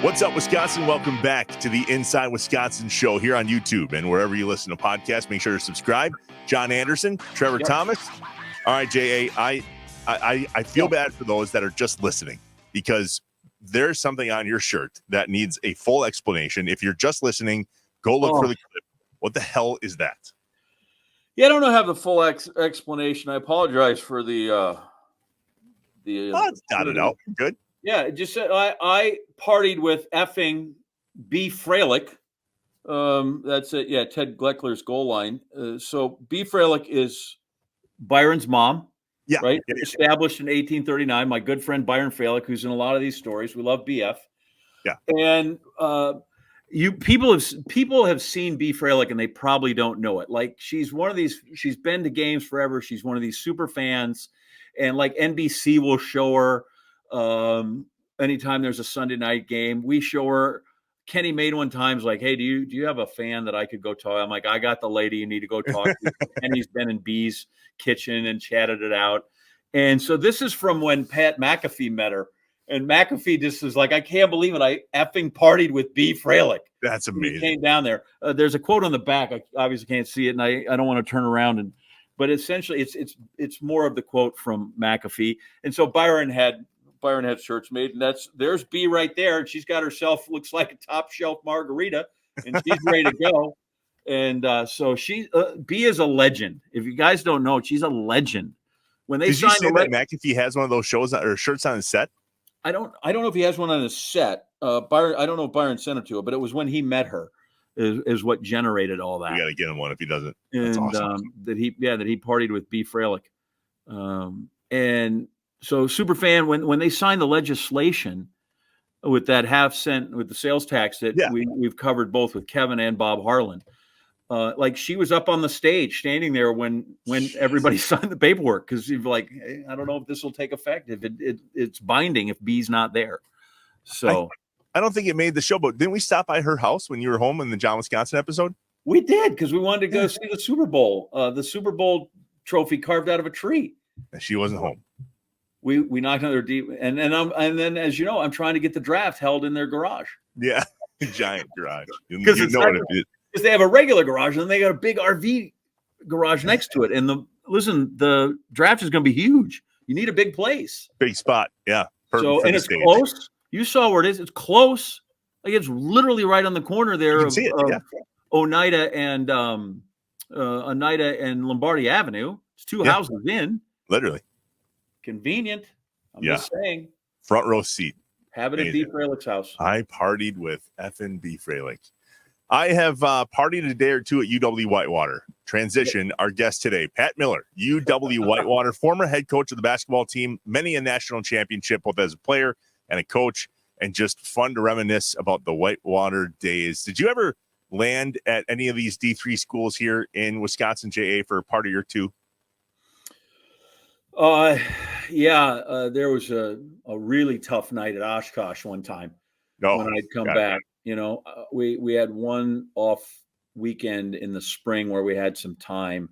What's up, Wisconsin? Welcome back to the Inside Wisconsin show here on YouTube and wherever you listen to podcasts. Make sure to subscribe. John Anderson, Trevor Thomas. All right, J.A., I feel bad for those that are just listening because there's something on your shirt that needs a full explanation. If you're just listening, go look for the clip. What the hell is that? Yeah, I don't have the full explanation. I apologize for the it's dotted out. Good. Yeah, it just said I partied with effing B. Freilich. That's it. Yeah, Ted Gleckler's goal line. So B. Freilich is Byron's mom. Yeah. Right. Yeah. Established in 1839. My good friend Byron Freilich, who's in a lot of these stories. We love BF. Yeah. And people have seen B. Freilich and they probably don't know it. Like she's one of these. She's been to games forever. She's one of these super fans, and like NBC will show her. Anytime there's a Sunday night game, we show her. Kenny made one time's like, hey, do you have a fan that I could go talk? I'm like, I got the lady you need to go talk to. Kenny's been in B's kitchen and chatted it out. And so this is from when Pat McAfee met her. And McAfee just is like, I can't believe it. I effing partied with B. Freilich. That's amazing. He came down there. There's a quote on the back. I obviously can't see it, and I don't want to turn around. But essentially, it's more of the quote from McAfee. And so Byron had shirts made, and there's B right there, and she's got herself, looks like a top shelf margarita, and she's ready to go. And so B is a legend. If you guys don't know, she's a legend. When they did you say that McAfee has one of those shows or shirts on his set? I don't know if he has one on his set. Byron, I don't know if Byron sent it to her, but it was when he met her is what generated all that. We got to get him one if he doesn't. That's awesome. That he partied with B. Freilich. And so super fan, when they signed the legislation with that half-cent with the sales tax that we've covered both with Kevin and Bob Harlan, like she was up on the stage standing there when everybody signed the paperwork because you're like, hey, I don't know if this will take effect if it's binding if B's not there. So I don't think it made the show, but didn't we stop by her house when you were home in the John Wisconsin episode? We did because we wanted to go see the Super Bowl trophy carved out of a tree. And she wasn't home. We knocked on their deep, and then as you know, I'm trying to get the draft held in their garage. Yeah, giant garage. Because they have a regular garage, and then they got a big RV garage next to it. And the draft is going to be huge. You need a big place, big spot. Yeah. And it's close. You saw where it is. It's close. Like it's literally right on the corner there of Oneida and Lombardi Avenue. It's two houses in. Literally. Convenient. I'm just saying. Front row seat. Have it at B. Freilich's house. I partied with effing B. Freilich. I have partied a day or two at UW-Whitewater. Transition, our guest today, Pat Miller, UW-Whitewater, former head coach of the basketball team, many a national championship, both as a player and a coach, and just fun to reminisce about the Whitewater days. Did you ever land at any of these D3 schools here in Wisconsin, JA, for a part of your two? There was a really tough night at Oshkosh one time when I'd come back. You know, we had one off weekend in the spring where we had some time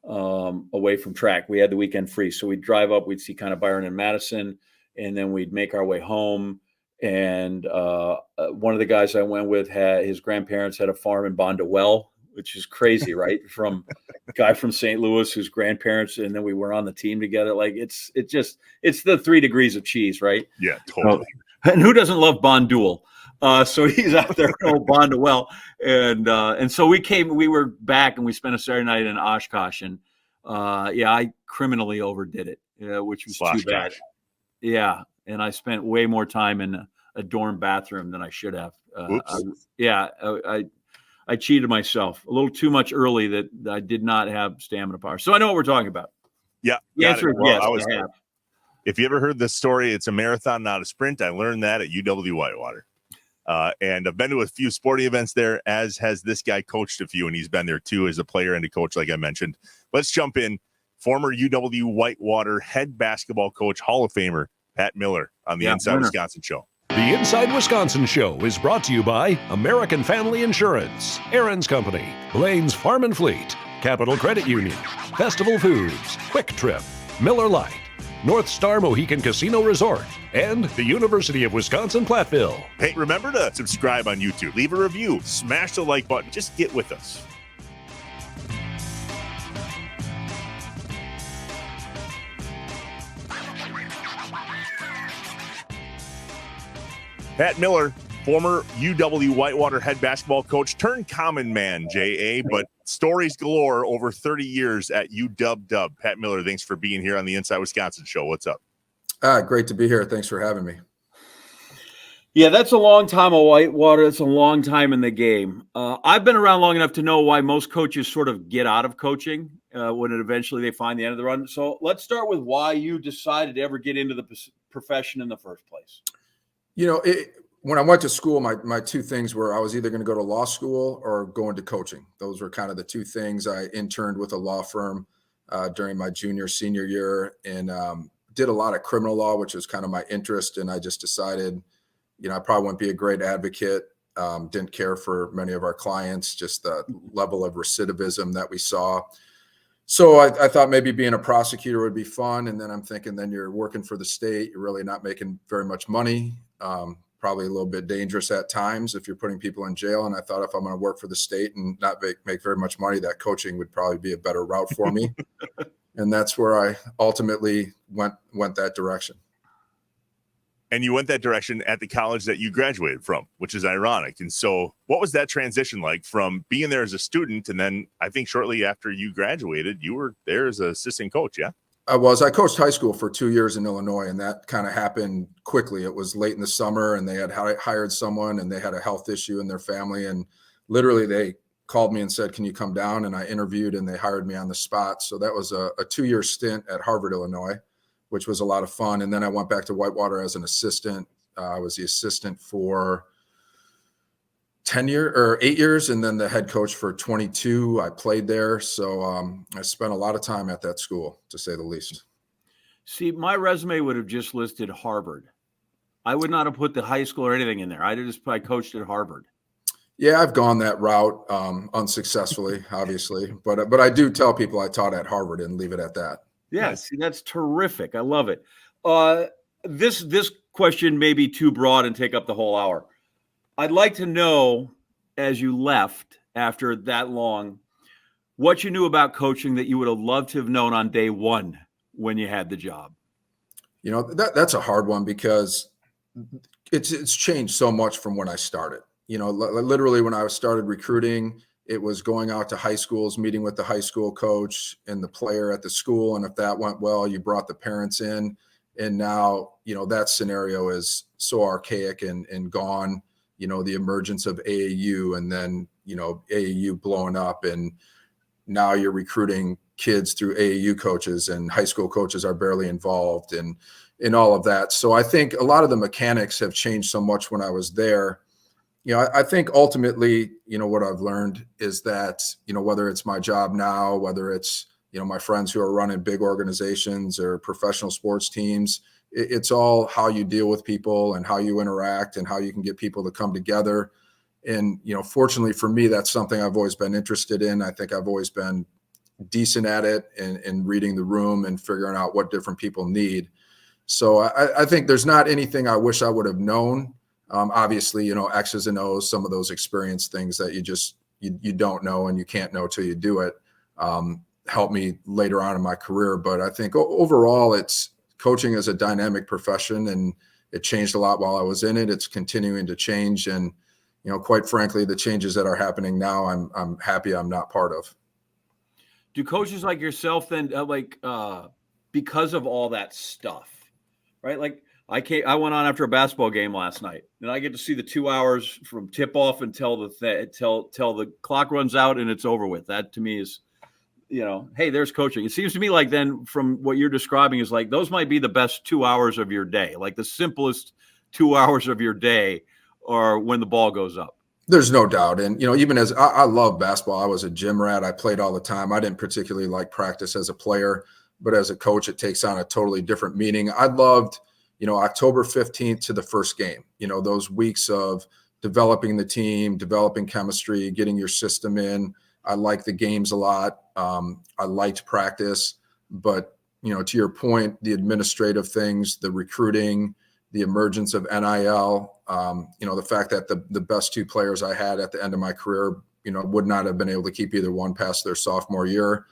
away from track. We had the weekend free, so we'd drive up, we'd see kind of Byron and Madison, and then we'd make our way home. And one of the guys I went with his grandparents had a farm in Bondwell, which is crazy, right? From a guy from St. Louis whose grandparents, and then we were on the team together. Like it's the 3 degrees of cheese, right? Yeah, totally. And who doesn't love Bondwell? So he's out there in old Bondwell, and so we were back and we spent a Saturday night in Oshkosh, and I criminally overdid it, which was too bad. Yeah, and I spent way more time in a dorm bathroom than I should have. I cheated myself a little too much early that I did not have stamina power. So I know what we're talking about. Yeah. The answer is yes, I have. If you ever heard this story, it's a marathon, not a sprint. I learned that at UW-Whitewater. And I've been to a few sporting events there, as has this guy coached a few, and he's been there too as a player and a coach, like I mentioned. Let's jump in. Former UW-Whitewater head basketball coach, Hall of Famer, Pat Miller on the Inside Wisconsin Show. The Inside Wisconsin Show is brought to you by American Family Insurance, Aaron's Company, Blaine's Farm and Fleet, Capital Credit Union, Festival Foods, Quick Trip, Miller Lite, North Star Mohican Casino Resort, and the University of Wisconsin-Platteville. Hey, remember to subscribe on YouTube, leave a review, smash the like button, just get with us. Pat Miller, former UW-Whitewater head basketball coach turned common man, J.A., but stories galore over 30 years at UW. Pat Miller, thanks for being here on the Inside Wisconsin show. What's up? Great to be here. Thanks for having me. Yeah, that's a long time of Whitewater. That's a long time in the game. I've been around long enough to know why most coaches sort of get out of coaching when eventually they find the end of the run. So let's start with why you decided to ever get into the profession in the first place. You know, when I went to school, my two things were I was either going to go to law school or go into coaching. Those were kind of the two things. I interned with a law firm during my senior year, and did a lot of criminal law, which was kind of my interest. And I just decided, you know, I probably wouldn't be a great advocate. Didn't care for many of our clients, just the level of recidivism that we saw. So I thought maybe being a prosecutor would be fun. And then I'm thinking, then you're working for the state. You're really not making very much money. Probably a little bit dangerous at times if you're putting people in jail. And I thought if I'm going to work for the state and not make very much money, that coaching would probably be a better route for me. And that's where I ultimately went that direction. And you went that direction at the college that you graduated from, which is ironic. And so what was that transition like from being there as a student? And then I think shortly after you graduated, you were there as an assistant coach. Yeah. I coached high school for 2 years in Illinois, and that kind of happened quickly. It was late in the summer, and they had hired someone, and they had a health issue in their family. And literally they called me and said, can you come down? And I interviewed, and they hired me on the spot. So that was a 2-year stint at Harvard, Illinois, which was a lot of fun. And then I went back to Whitewater as an assistant. I was the assistant for 8 years, and then the head coach for 22. I played there. So I spent a lot of time at that school, to say the least. See, my resume would have just listed Harvard. I would not have put the high school or anything in there. I coached at Harvard. Yeah, I've gone that route unsuccessfully, obviously. But I do tell people I taught at Harvard and leave it at that. Yeah, see, that's terrific. I love it. This question may be too broad and take up the whole hour. I'd like to know, as you left after that long, what you knew about coaching that you would have loved to have known on day one when you had the job. You know, that's a hard one because it's changed so much from when I started. You know, literally when I started recruiting, it was going out to high schools, meeting with the high school coach and the player at the school. And if that went well, you brought the parents in. And now, you know, that scenario is so archaic and gone. You know, the emergence of AAU, and then, you know, AAU blowing up, and now you're recruiting kids through AAU coaches, and high school coaches are barely involved in all of that. So I think a lot of the mechanics have changed so much when I was there. You know, I think ultimately, you know, what I've learned is that, you know, whether it's my job now, whether it's, you know, my friends who are running big organizations or professional sports teams, it's all how you deal with people and how you interact and how you can get people to come together. And, you know, fortunately for me, that's something I've always been interested in. I think I've always been decent at it and reading the room and figuring out what different people need. So I think there's not anything I wish I would have known. Obviously, you know, X's and O's, some of those experience things that you don't know and you can't know till you do it, helped me later on in my career. But I think overall, coaching is a dynamic profession, and it changed a lot while I was in it. It's continuing to change. And, you know, quite frankly, the changes that are happening now, I'm happy I'm not part of. Do coaches like yourself then, because of all that stuff, right? Like I went on after a basketball game last night, and I get to see the 2 hours from tip off until the clock runs out and it's over with. That to me is, you know, hey, there's coaching. It seems to me like then from what you're describing is like those might be the best 2 hours of your day, like the simplest 2 hours of your day are when the ball goes up. There's no doubt. And, you know, even as I love basketball, I was a gym rat. I played all the time. I didn't particularly like practice as a player, but as a coach, it takes on a totally different meaning. I loved, you know, October 15th to the first game, you know, those weeks of developing the team, developing chemistry, getting your system in. I liked the games a lot. I liked practice, but to your point, the administrative things, the recruiting, the emergence of NIL, the fact that the best two players I had at the end of my career, would not have been able to keep either one past their sophomore year.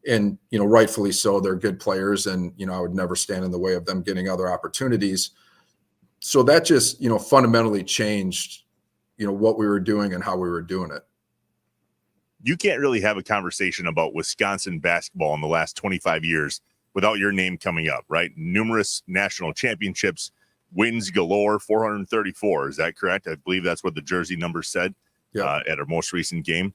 And, rightfully so, they're good players, and, I would never stand in the way of them getting other opportunities. So that just, fundamentally changed, what we were doing and how we were doing it. You can't really have a conversation about Wisconsin basketball in the last 25 years without your name coming up, right? Numerous national championships, wins galore, 434. Is that correct? I believe that's what the jersey number said at our most recent game.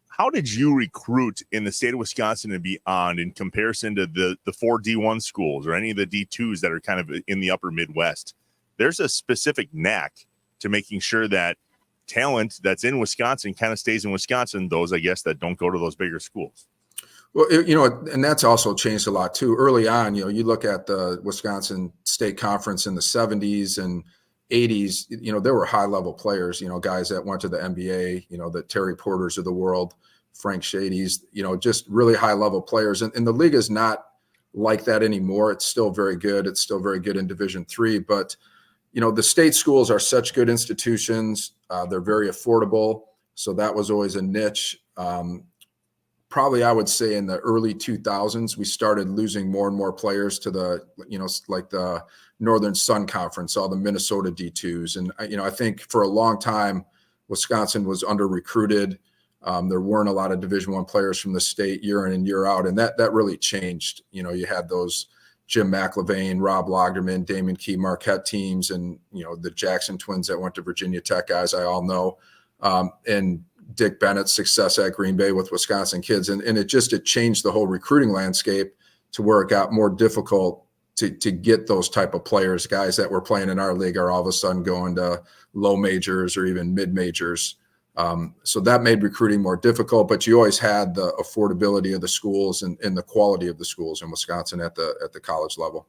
How did you recruit in the state of Wisconsin and beyond in comparison to the four D1 schools or any of the D2s that are kind of in the upper Midwest? There's a specific knack to making sure that talent that's in Wisconsin kind of stays in Wisconsin, those, I guess, that don't go to those bigger schools. Well, and that's also changed a lot too. Early on, you look at the Wisconsin State Conference in the 70s and 80s, there were high level players, guys that went to the NBA, the Terry Porters of the world, Frank Shady's, just really high level players. And the league is not like that anymore. It's still very good. It's still very good in Division III, but the state schools are such good institutions. They're very affordable. So that was always a niche. Probably I would say in the early 2000s, we started losing more and more players to the, like the Northern Sun Conference, all the Minnesota D2s. And, I think for a long time, Wisconsin was under recruited. There weren't a lot of Division I players from the state year in and year out. And that really changed. You had those Jim McIlvain, Rob Lagerman, Damon Key Marquette teams, and, the Jackson twins that went to Virginia Tech, guys I all know. And Dick Bennett's success at Green Bay with Wisconsin kids. And it changed the whole recruiting landscape to where it got more difficult to get those type of players. Guys that were playing in our league are all of a sudden going to low majors or even mid majors. So that made recruiting more difficult, but you always had the affordability of the schools and the quality of the schools in Wisconsin at the college level.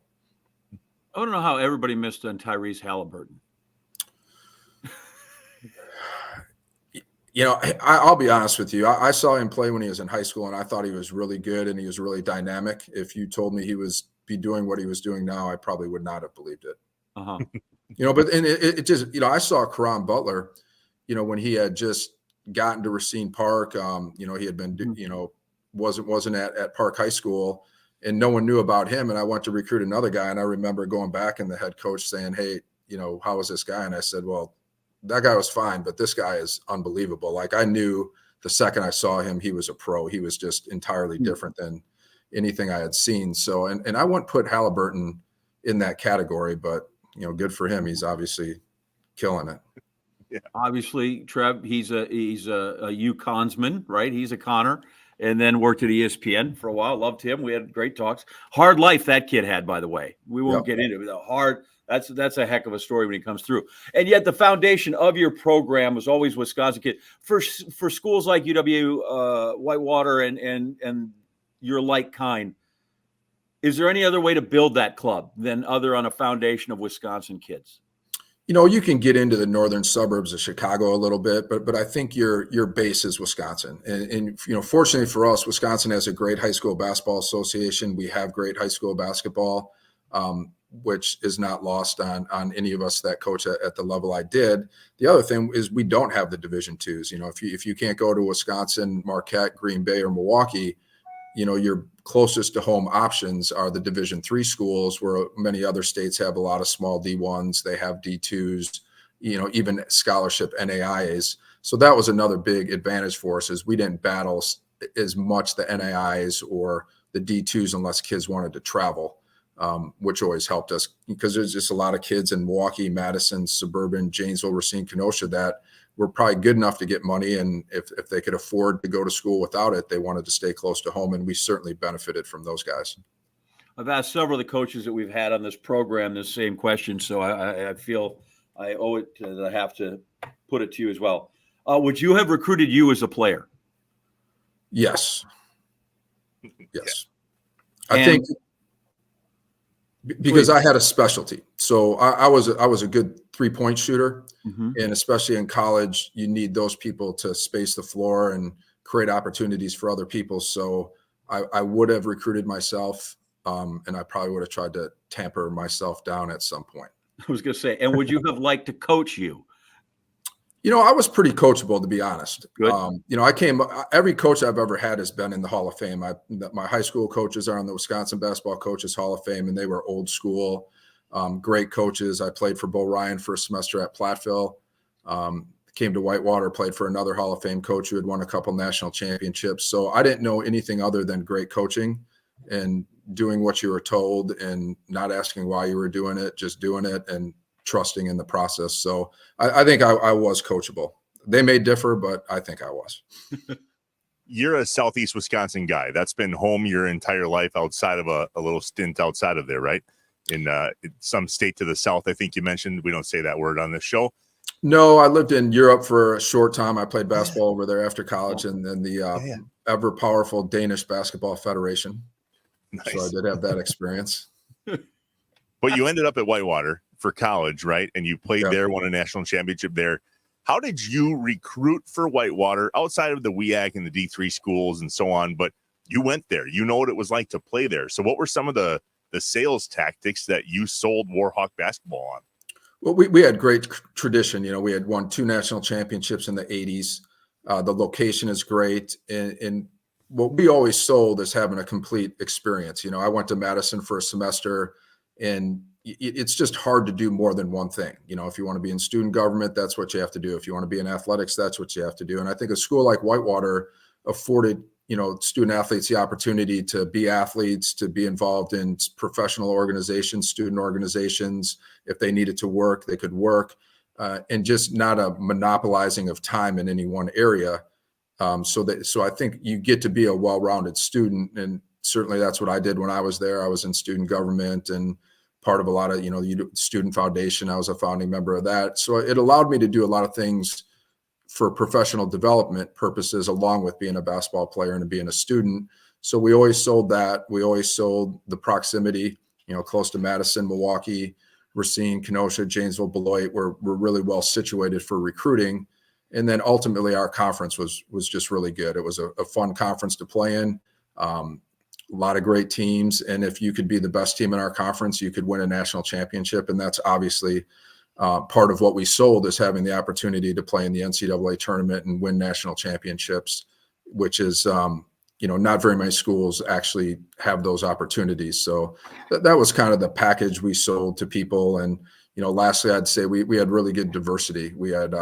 I don't know how everybody missed on Tyrese Halliburton. I'll be honest with you. I saw him play when he was in high school, and I thought he was really good and he was really dynamic. If you told me he was be doing what he was doing now, I probably would not have believed it. But it just, I saw Karan Butler, when he had just gotten to Racine Park, he had been, wasn't at Park High School, and no one knew about him. And I went to recruit another guy, and I remember going back and the head coach saying, "Hey, how is this guy?" And I said, "Well, that guy was fine, but this guy is unbelievable." Like, I knew the second I saw him, he was a pro. He was just entirely different than anything I had seen. So, and I wouldn't put Halliburton in that category, but, good for him. He's obviously killing it. Yeah. Obviously, Trev, he's a UConnsman, right? He's a Connor, and then worked at ESPN for a while. Loved him. We had great talks. Hard life that kid had, by the way. We won't get into it. That's a heck of a story when he comes through. And yet the foundation of your program was always Wisconsin kid. For schools like UW-Whitewater and your like kind, is there any other way to build that club than other on a foundation of Wisconsin kids? You can get into the northern suburbs of Chicago a little bit, but I think your base is Wisconsin. And fortunately for us, Wisconsin has a great high school basketball association. We have great high school basketball. Which is not lost on any of us that coach at the level I did. The other thing is we don't have the Division IIs. If you can't go to Wisconsin, Marquette, Green Bay, or Milwaukee, your closest to home options are the Division III schools, where many other states have a lot of small D1s. They have D2s, even scholarship NAIAs. So that was another big advantage for us, is we didn't battle as much the NAIAs or the D2s unless kids wanted to travel. Which always helped us, because there's just a lot of kids in Milwaukee, Madison, suburban, Janesville, Racine, Kenosha that were probably good enough to get money. And if they could afford to go to school without it, they wanted to stay close to home. And we certainly benefited from those guys. I've asked several of the coaches that we've had on this program this same question. So I feel I owe it that I have to put it to you as well. Would you have recruited you as a player? Yes. Yes. I think because I had a specialty. So I was a good 3-point shooter. And especially in college, you need those people to space the floor and create opportunities for other people. So I would have recruited myself. and I probably would have tried to tamper myself down at some point. I was going to say, and would you have liked to coach you? I was pretty coachable, to be honest. Good. Every coach I've ever had has been in the Hall of Fame. My high school coaches are on the Wisconsin Basketball Coaches Hall of Fame, and they were old school, great coaches. I played for Bo Ryan for a semester at Platteville, came to Whitewater, played for another Hall of Fame coach who had won a couple national championships. So I didn't know anything other than great coaching and doing what you were told and not asking why you were doing it, just doing it and trusting in the process. So I think I was coachable. They may differ, but I think I was. You're a Southeast Wisconsin guy. That's been home your entire life outside of a little stint outside of there, right? In some state to the south, I think you mentioned. We don't say that word on this show. No, I lived in Europe for a short time. I played basketball over there after college and then the ever powerful Danish Basketball Federation. Nice. So I did have that experience. But you ended up at Whitewater for college, right? And you played there, won a national championship there. How did you recruit for Whitewater outside of the WEAC and the D3 schools and so on? But you went there. You know what it was like to play there. So what were some of the sales tactics that you sold Warhawk basketball on? Well, we had great tradition. We had won 2 national championships in the 80s. The location is great. And what we always sold is having a complete experience. I went to Madison for a semester, and it's just hard to do more than one thing. If you want to be in student government, that's what you have to do. If you want to be in athletics, that's what you have to do. And I think a school like Whitewater afforded, student athletes the opportunity to be athletes, to be involved in professional organizations, student organizations. If they needed to work, they could work, and just not a monopolizing of time in any one area. So I think you get to be a well-rounded student. And certainly that's what I did when I was there. I was in student government and part of a lot of, the student foundation. I was a founding member of that. So it allowed me to do a lot of things for professional development purposes, along with being a basketball player and being a student. So we always sold that. We always sold the proximity, close to Madison, Milwaukee, Racine, Kenosha, Janesville, Beloit. We're really well situated for recruiting. And then ultimately our conference was just really good. It was a fun conference to play in. A lot of great teams. And if you could be the best team in our conference, you could win a national championship. And that's obviously part of what we sold, is having the opportunity to play in the NCAA tournament and win national championships, which is, not very many schools actually have those opportunities. So that was kind of the package we sold to people. And, lastly, I'd say we had really good diversity. We had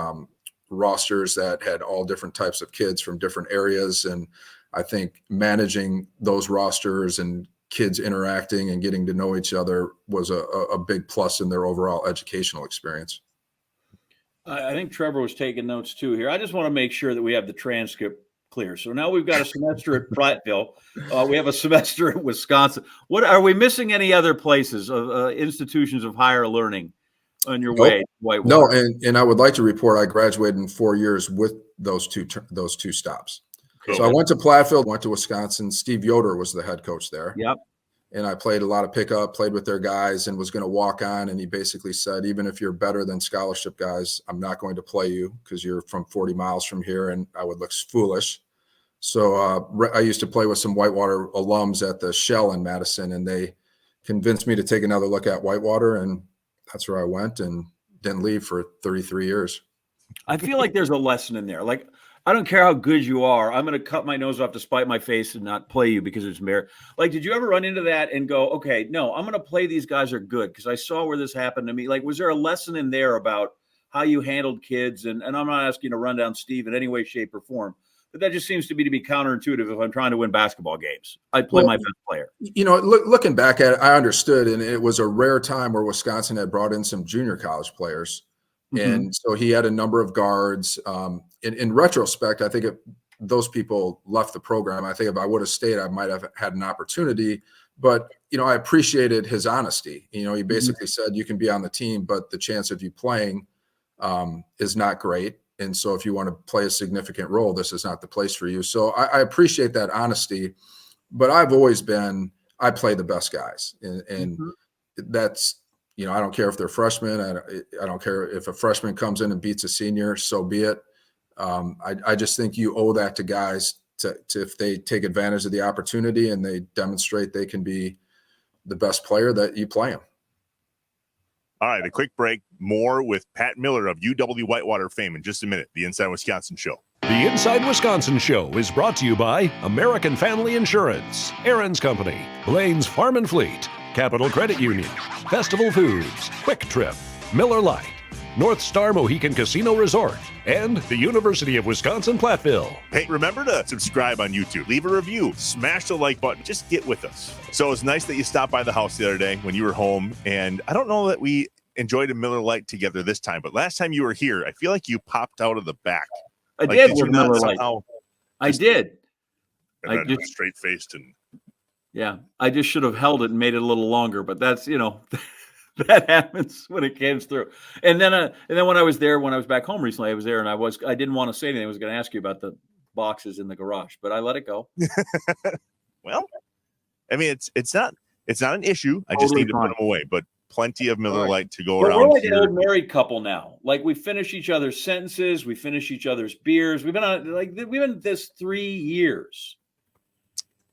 rosters that had all different types of kids from different areas. And I think managing those rosters and kids interacting and getting to know each other was a big plus in their overall educational experience. I think Trevor was taking notes too here. I just want to make sure that we have the transcript clear. So now we've got a semester at Prattville. We have a semester at Wisconsin. What are we missing? Any other places of institutions of higher learning on your way to Whitewater? No, and I would like to report I graduated in 4 years with those two stops. Okay. So I went to Platteville, went to Wisconsin. Steve Yoder was the head coach there. Yep. And I played a lot of pickup, played with their guys, and was going to walk on. And he basically said, even if you're better than scholarship guys, I'm not going to play you because you're from 40 miles from here, and I would look foolish. So I used to play with some Whitewater alums at the Shell in Madison, and they convinced me to take another look at Whitewater, and that's where I went and didn't leave for 33 years. I feel like there's a lesson in there. Like, I don't care how good you are. I'm going to cut my nose off to spite my face and not play you because it's merit. Like, did you ever run into that and go, okay, no, I'm going to play these guys are good because I saw where this happened to me? Like, was there a lesson in there about how you handled kids? And I'm not asking you to run down Steve in any way, shape, or form, but that just seems to be counterintuitive if I'm trying to win basketball games. I'd play my best player. Looking back at it, I understood, and it was a rare time where Wisconsin had brought in some junior college players. And so he had a number of guards. In retrospect, I think those people left the program. I think if I would have stayed, I might have had an opportunity. But, I appreciated his honesty. He basically said, you can be on the team, but the chance of you playing is not great. And so if you want to play a significant role, this is not the place for you. So I appreciate that honesty. But I've always I play the best guys. And that's, I don't care if they're freshmen. I don't care if a freshman comes in and beats a senior, so be it. I just think you owe that to guys to if they take advantage of the opportunity and they demonstrate they can be the best player, that you play him. All right, a quick break. More with Pat Miller of UW-Whitewater fame in just a minute. The Inside Wisconsin Show. The Inside Wisconsin Show is brought to you by American Family Insurance, Aaron's Company, Blaine's Farm and Fleet, Capital Credit Union, Festival Foods, Quick Trip, Miller Lite, North Star Mohican Casino Resort, and the University of Wisconsin-Platteville. Hey, remember to subscribe on YouTube, leave a review, smash the like button, just get with us. So it's nice that you stopped by the house the other day when you were home, and I don't know that we enjoyed a Miller Lite together this time, but last time you were here, I feel like you popped out of the back. I did with Miller Lite. I did. I just straight-faced and yeah, I just should have held it and made it a little longer, but that's, that happens when it comes through. And then when I was back home recently, I was there and I didn't want to say anything. I was going to ask you about the boxes in the garage, but I let it go. Well, I mean, it's not an issue. I just need to put them away, but plenty of Miller Lite to go around. We're like an old married couple now. Like, we finish each other's sentences, we finish each other's beers. We've been this 3 years.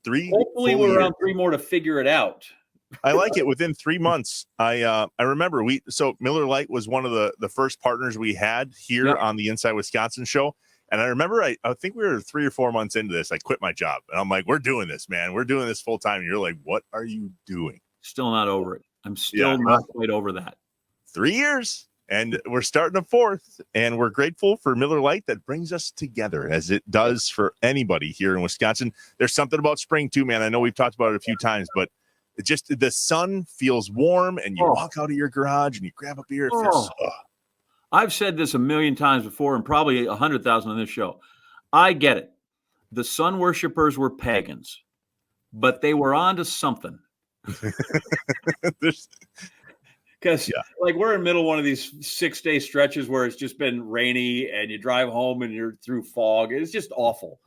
Hopefully we're around 3 more to figure it out. I like it. Within 3 months, I remember Miller Lite was one of the first partners we had here on the Inside Wisconsin Show. And I remember, I think we were 3 or 4 months into this. I quit my job and I'm like, we're doing this, man. We're doing this full time. And you're like, what are you doing? Still not over it. I'm still not quite over that. 3 years and we're starting a 4th, and we're grateful for Miller Lite that brings us together as it does for anybody here in Wisconsin. There's something about spring too, man. I know we've talked about it a few times, but it just, the sun feels warm and you walk out of your garage and you grab a beer. I've said this a million times before and probably 100,000 on this show. I get it. The sun worshipers were pagans, but they were onto something. Because like, we're in the middle of one of these 6-day stretches where it's just been rainy and you drive home and you're through fog. It's just awful.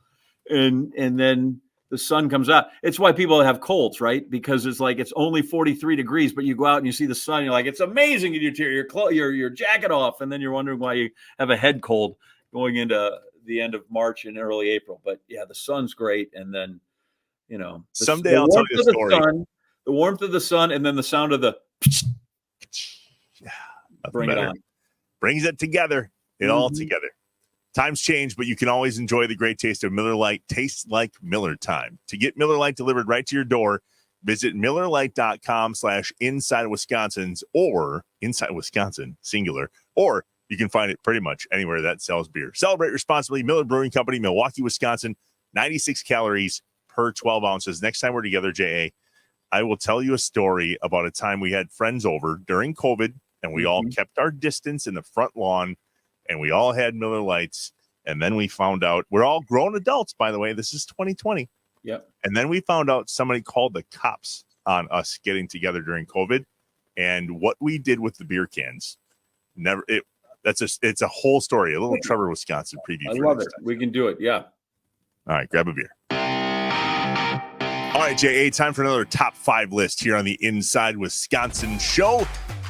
And then the sun comes out. It's why people have colds, right? Because it's like, it's only 43 degrees, but you go out and you see the sun. And you're like, it's amazing. And you tear your jacket off. And then you're wondering why you have a head cold going into the end of March and early April. But yeah, the sun's great. And then, someday I'll tell you the story. The warmth of the sun and then the sound of the bring it on. Brings it together. All together. Times change, but you can always enjoy the great taste of Miller Lite. Tastes like Miller time. To get Miller Lite delivered right to your door, visit MillerLite.com/Inside Wisconsin's or Inside Wisconsin singular, or you can find it pretty much anywhere that sells beer. Celebrate responsibly. Miller Brewing Company, Milwaukee, Wisconsin. 96 calories per 12 ounces. Next time we're together, J.A., I will tell you a story about a time we had friends over during COVID, and we all kept our distance in the front lawn, and we all had Miller Lights. And then we found out, we're all grown adults, by the way. This is 2020. Yep. And then we found out somebody called the cops on us getting together during COVID, and what we did with the beer cans. It's a whole story. A little Trevor, Wisconsin preview. I love it. We can do it. Yeah. All right, grab a beer. All right, J.A., time for another top 5 list here on the Inside Wisconsin Show,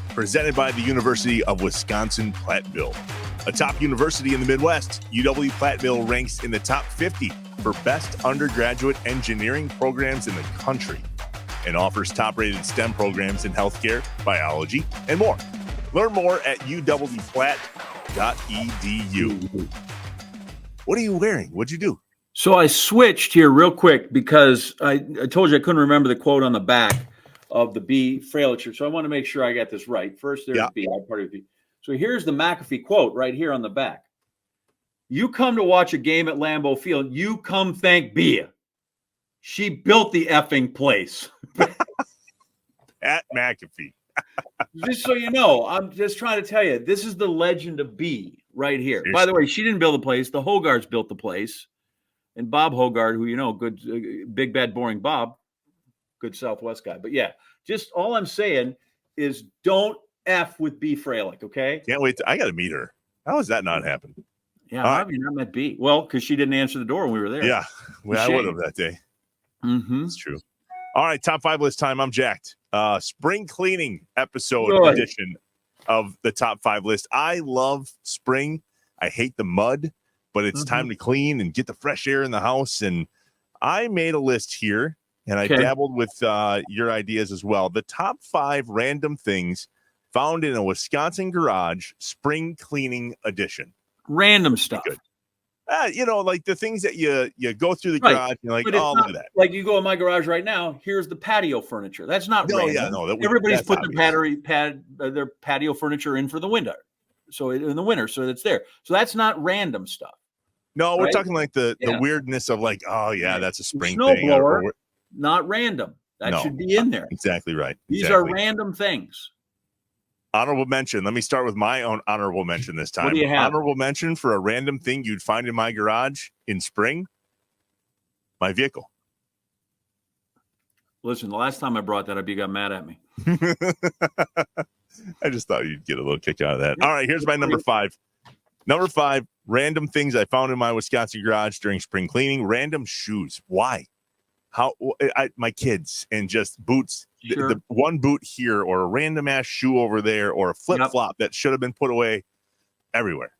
presented by the University of Wisconsin-Platteville. A top university in the Midwest, UW-Platteville ranks in the top 50 for best undergraduate engineering programs in the country and offers top-rated STEM programs in healthcare, biology, and more. Learn more at uwplatt.edu. What are you wearing? What'd you do? So I switched here real quick because I told you I couldn't remember the quote on the back of the B Freilich shirt. So I want to make sure I got this right. First, there's B, I'm part of B. So here's the McAfee quote right here on the back. You come to watch a game at Lambeau Field, you come thank Bea. She built the effing place. At McAfee. Just so you know, I'm just trying to tell you, this is the legend of B right here. Seriously? By the way, she didn't build the place. The Hogards built the place. And Bob Hogard, who, good, big, bad, boring Bob, good Southwest guy. But yeah, just all I'm saying is don't F with B Freilich, okay? Can't wait. I got to meet her. How has that not happened? Yeah, how have you not met B? Well, because she didn't answer the door when we were there. Yeah, I would have that day. That's true. All right, top 5 list time. I'm jacked. Spring cleaning episode edition of the top 5 list. I love spring. I hate the mud, but it's time to clean and get the fresh air in the house. And I made a list here and I dabbled with your ideas as well. The top 5 random things found in a Wisconsin garage spring cleaning edition. Random stuff. Good. Like the things that you go through the garage and you're like, but look at that. Like you go in my garage right now, here's the patio furniture. That's not random. Yeah, no, everybody's put their patio furniture in for the winter. So in the winter, so it's there. So that's not random stuff. No, we're talking like the weirdness of like, that's a spring thing. Snowblower, not random. That should be in there. Exactly right. These are random things. Honorable mention. Let me start with my own honorable mention this time. What do you have? Honorable mention for a random thing you'd find in my garage in spring. My vehicle. Listen, the last time I brought that up, you got mad at me. I just thought you'd get a little kick out of that. All right, here's my number 5. Number 5, random things I found in my Wisconsin garage during spring cleaning. Random shoes. Why? My kids and just boots. Sure. The one boot here or a random ass shoe over there or a flip-flop that should have been put away everywhere.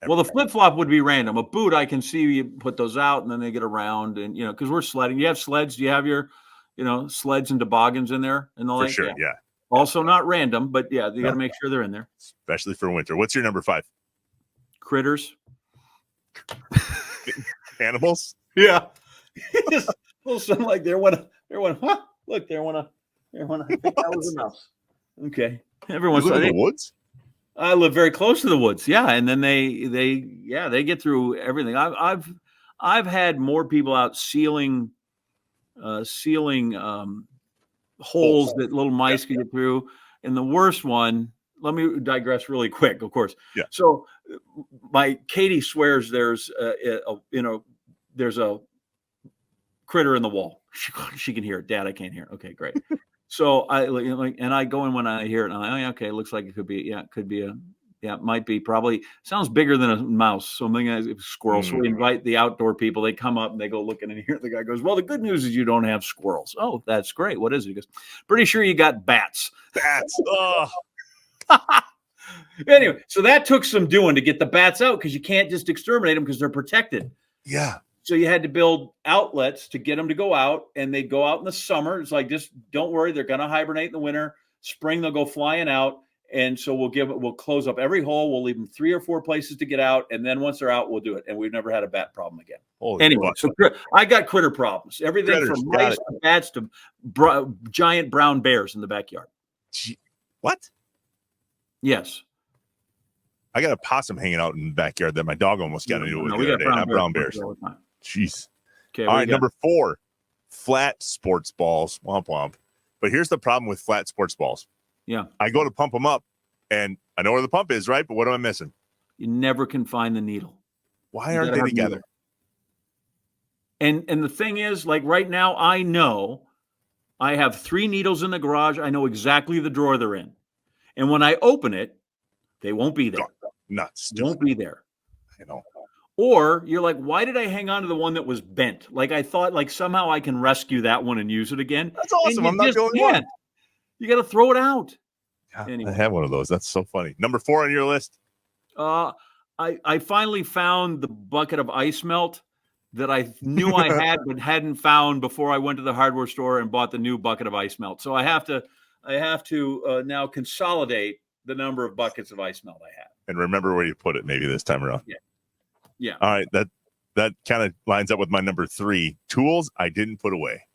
Well, the flip-flop would be random. A boot, I can see you put those out and then they get around and, because we're sledding. You have sleds. Do you have your, sleds and toboggans in there? And the for sure, yeah. Also not random, but you got to make sure they're in there. Especially for winter. What's your number 5? Critters. Animals? Yeah. Just a little something like there one, huh? Look, there one. I think that was enough. Okay. Everyone's in the woods? I live very close to the woods. Yeah. And then they get through everything. I've had more people out sealing holes that little mice can get through. And the worst one, let me digress really quick, of course. Yeah. So my Katie swears there's a critter in the wall. She can hear it. Dad, I can't hear it. Okay, great. So I go in when I hear it, and I'm like, okay, it looks like it could be, it might be, probably sounds bigger than a mouse. Something as a squirrel. So we invite the outdoor people. They come up and they go looking in here. The guy goes, well, the good news is you don't have squirrels. Oh, that's great. What is it? He goes, pretty sure you got bats. Bats. Oh. Anyway, so that took some doing to get the bats out because you can't just exterminate them because they're protected. Yeah. So you had to build outlets to get them to go out, and they go out in the summer. It's like, just don't worry, they're going to hibernate in the winter. Spring, they'll go flying out, and so we'll close up every hole. We'll leave them 3 or 4 places to get out, and then once they're out, we'll do it. And we've never had a bat problem again. Anyway, so I got critter problems. Everything from mice to bats to giant brown bears in the backyard. What? Yes. I got a possum hanging out in the backyard that my dog almost got into it the other day. Not brown bears. Jeez. Okay, all right, number 4, flat sports balls. Womp womp. But here's the problem with flat sports balls. Yeah. I go to pump them up, and I know where the pump is, right? But what am I missing? You never can find the needle. Why aren't they together? And the thing is, like right now, I know I have 3 needles in the garage. I know exactly the drawer they're in. And when I open it, they won't be there. Nuts. They won't be there. I know. Or you're like, why did I hang on to the one that was bent? Like I thought, like somehow I can rescue that one and use it again. That's awesome. I'm not the only one. You got to throw it out. Yeah, anyway. I have one of those. That's so funny. Number 4 on your list. I finally found the bucket of ice melt that I knew I had but hadn't found before I went to the hardware store and bought the new bucket of ice melt. So I have to now consolidate the number of buckets of ice melt I have. And remember where you put it maybe this time around. Yeah. All right. That kind of lines up with my number 3. Tools I didn't put away.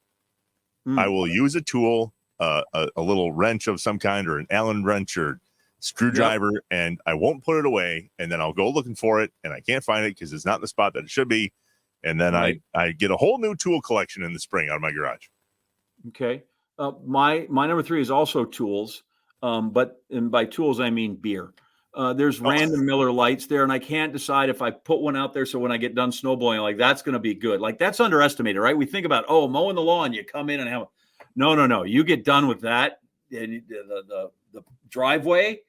I will use a tool, a little wrench of some kind or an Allen wrench or screwdriver, and I won't put it away. And then I'll go looking for it, and I can't find it because it's not in the spot that it should be. And then I get a whole new tool collection in the spring out of my garage. Okay. My number 3 is also tools. But by tools, I mean beer. There's random Miller Lights there, and I can't decide if I put one out there so when I get done snowblowing, like that's going to be good. Like that's underestimated, right? We think about, mowing the lawn, you come in and have no. You get done with that, and the driveway,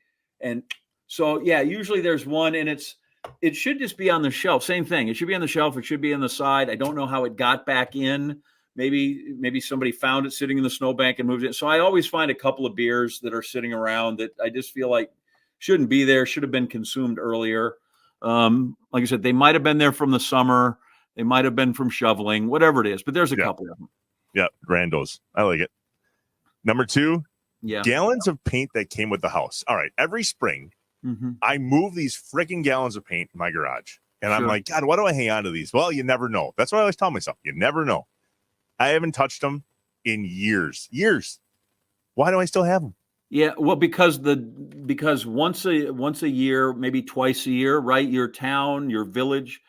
and so usually there's one, and it should just be on the shelf. Same thing. It should be on the shelf. It should be on the side. I don't know how it got back in. Maybe somebody found it sitting in the snowbank and moved it. So I always find a couple of beers that are sitting around that I just feel like shouldn't be there, should have been consumed earlier. Like I said, they might have been there from the summer. They might have been from shoveling, whatever it is. But there's a couple of them. Yeah, randos. I like it. Number 2, Yeah. gallons of paint that came with the house. All right, every spring, I move these freaking gallons of paint in my garage. And I'm like, God, why do I hang on to these? Well, you never know. That's what I always tell myself. You never know. I haven't touched them in years. Why do I still have them? Yeah, well, because once a year, maybe twice a year, right? Your town, your village,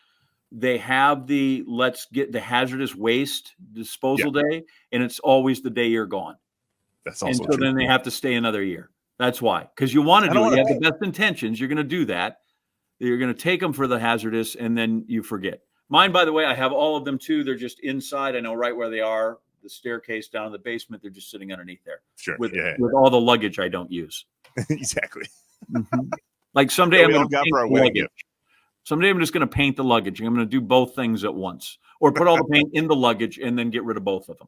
they have let's get the hazardous waste disposal day, and it's always the day you're gone. That's also true. Then they have to stay another year. That's why, because you want to do it. You have the best intentions. You're going to do that. You're going to take them for the hazardous, and then you forget. Mine, by the way, I have all of them too. They're just inside. I know right where they are. The staircase down in the basement. They're just sitting underneath there. Sure. With all the luggage I don't use. Exactly. Like someday I'm going to for our wedding gift. Someday I'm just going to paint the luggage. I'm going to do both things at once, or put all the paint in the luggage and then get rid of both of them.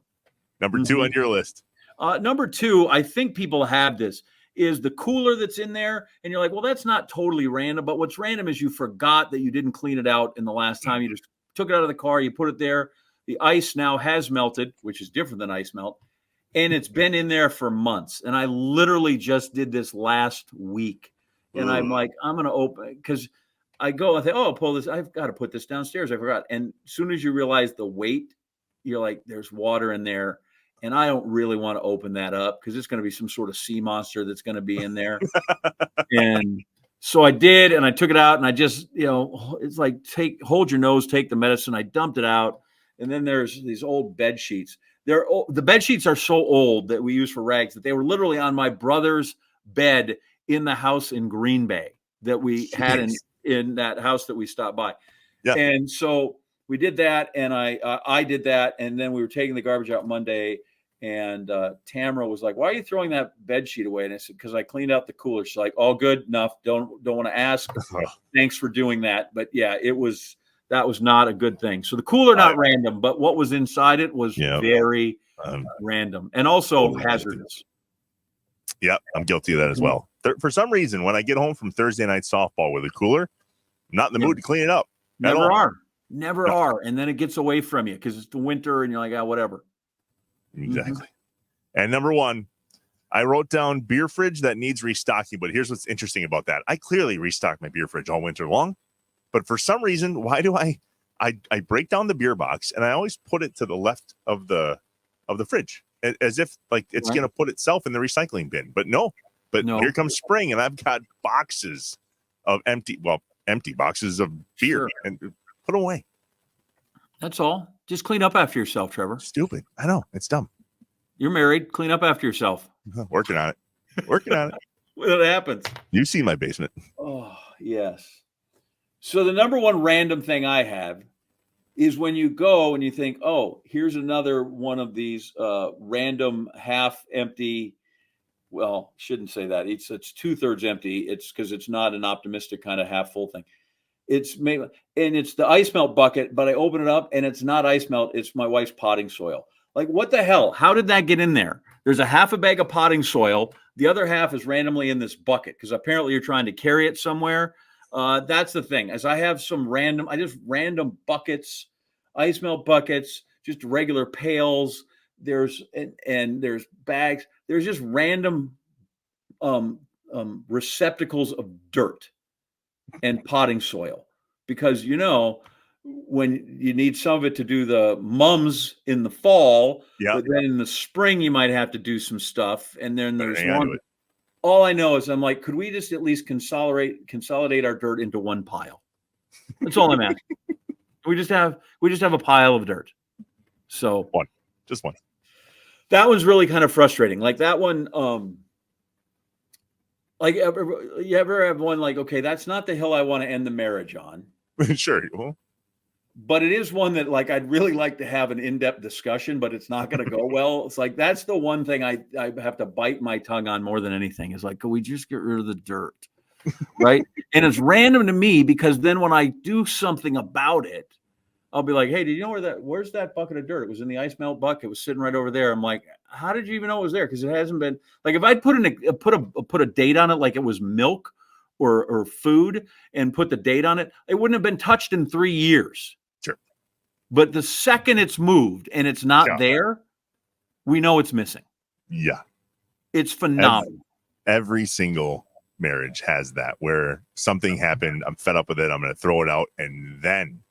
Number 2 on your list. Number 2, I think people have this, is the cooler that's in there. And you're like, well, that's not totally random. But what's random is you forgot that you didn't clean it out in the last time. You just took it out of the car. You put it there. The ice now has melted, which is different than ice melt. And it's been in there for months. And I literally just did this last week. And I'm like, I'm going to open it, because I go and think, oh, pull this. I've got to put this downstairs. I forgot. And as soon as you realize the weight, you're like, there's water in there. And I don't really want to open that up, because it's going to be some sort of sea monster that's going to be in there. And so I did, and I took it out, and I just, it's like, hold your nose, take the medicine. I dumped it out. And then there's these old bed sheets. The bed sheets are so old that we use for rags that they were literally on my brother's bed in the house in Green Bay that we had in that house that we stopped by. Yeah. And so we did that, and I did that, and then we were taking the garbage out Monday, and Tamara was like, "Why are you throwing that bed sheet away?" And I said, "Because I cleaned out the cooler." She's like, "All good enough. Don't want to ask. Thanks for doing that." But yeah, that was not a good thing. So the cooler, not random, but what was inside it was very random, and also hazardous. Yeah, I'm guilty of that as well. For some reason, when I get home from Thursday night softball with a cooler, I'm not in the mood to clean it up. Never are. And then it gets away from you because it's the winter and you're like, whatever. Exactly. And number 1, I wrote down beer fridge that needs restocking. But here's what's interesting about that. I clearly restock my beer fridge all winter long. But for some reason, why do I break down the beer box and I always put it to the left of the fridge as if like it's going to put itself in the recycling bin. But no. Here comes spring, and I've got boxes of empty boxes of beer and put them away. That's all. Just clean up after yourself, Trevor. Stupid. I know. It's dumb. You're married. Clean up after yourself. Working on it. When it happens. You see my basement. Oh, yes. So the number 1 random thing I have is when you go and you think, oh, here's another one of these random half empty. Well, shouldn't say that. It's 2/3 empty. It's because it's not an optimistic kind of half full thing. It's the ice melt bucket, but I open it up and it's not ice melt. It's my wife's potting soil. Like, what the hell? How did that get in there? There's a half a bag of potting soil. The other half is randomly in this bucket because apparently you're trying to carry it somewhere. That's the thing. As I have some random buckets, ice melt buckets, just regular pails. There's bags. There's just random receptacles of dirt and potting soil because when you need some of it to do the mums in the fall, but then in the spring you might have to do some stuff, and then there's one. All I know is I'm like, could we just at least consolidate our dirt into one pile? That's all I'm asking. we just have a pile of dirt. So just one. That one's really kind of frustrating. Like that one, like you ever have one like, okay, that's not the hill I want to end the marriage on. Sure. Well, but it is one that like I'd really like to have an in-depth discussion, but it's not going to go well. It's like that's the one thing I have to bite my tongue on more than anything is like, could we just get rid of the dirt? Right. And it's random to me because then when I do something about it, I'll be like, hey, did you know where's that bucket of dirt? It was in the ice melt bucket. It was sitting right over there. I'm like, how did you even know it was there? Because it hasn't been like if I'd put a date on it, like it was milk or food and put the date on it, it wouldn't have been touched in 3 years. Sure. But the second it's moved and it's not there, we know it's missing. Yeah. It's phenomenal. Every single marriage has that, where something happened. I'm fed up with it. I'm going to throw it out. And then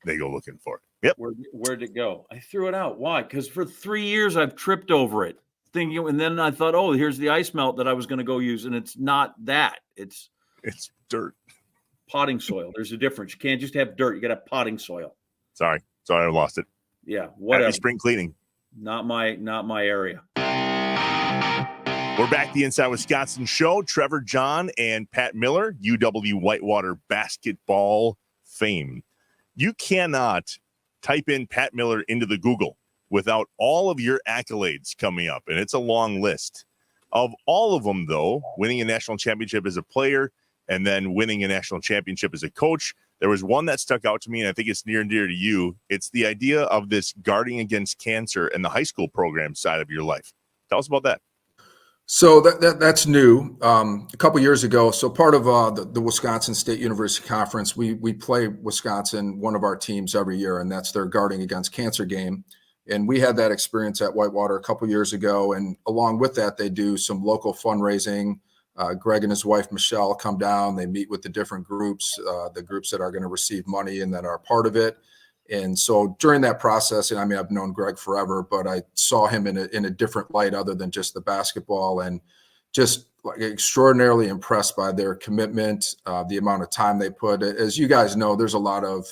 they go looking for it. Yep. Where'd it go? I threw it out. Why? Because for 3 years I've tripped over it, thinking, and then I thought, oh, here's the ice melt that I was going to go use, and it's not that. It's dirt, potting soil. There's a difference. You can't just have dirt. You got to have potting soil. Sorry, I lost it. Yeah, whatever. Happy spring cleaning. Not my area. We're back, the Inside Wisconsin show. Trevor, John, and Pat Miller, UW-Whitewater basketball fame. You cannot type in Pat Miller into the Google without all of your accolades coming up, and it's a long list. Of all of them, though, winning a national championship as a player and then winning a national championship as a coach, there was one that stuck out to me, and I think it's near and dear to you. It's the idea of this guarding against cancer and the high school program side of your life. Tell us about that. So that's new. A couple years ago, so part of the Wisconsin State University Conference, we play Wisconsin, one of our teams every year, and that's their guarding against cancer game. And we had that experience at Whitewater a couple years ago. And along with that, they do some local fundraising. Greg and his wife, Michelle, come down. They meet with the different groups, the groups that are going to receive money and that are part of it. And so during that process, and I mean, I've known Greg forever, but I saw him in a different light other than just the basketball, and just like extraordinarily impressed by their commitment, the amount of time they put. As you guys know, there's a lot of,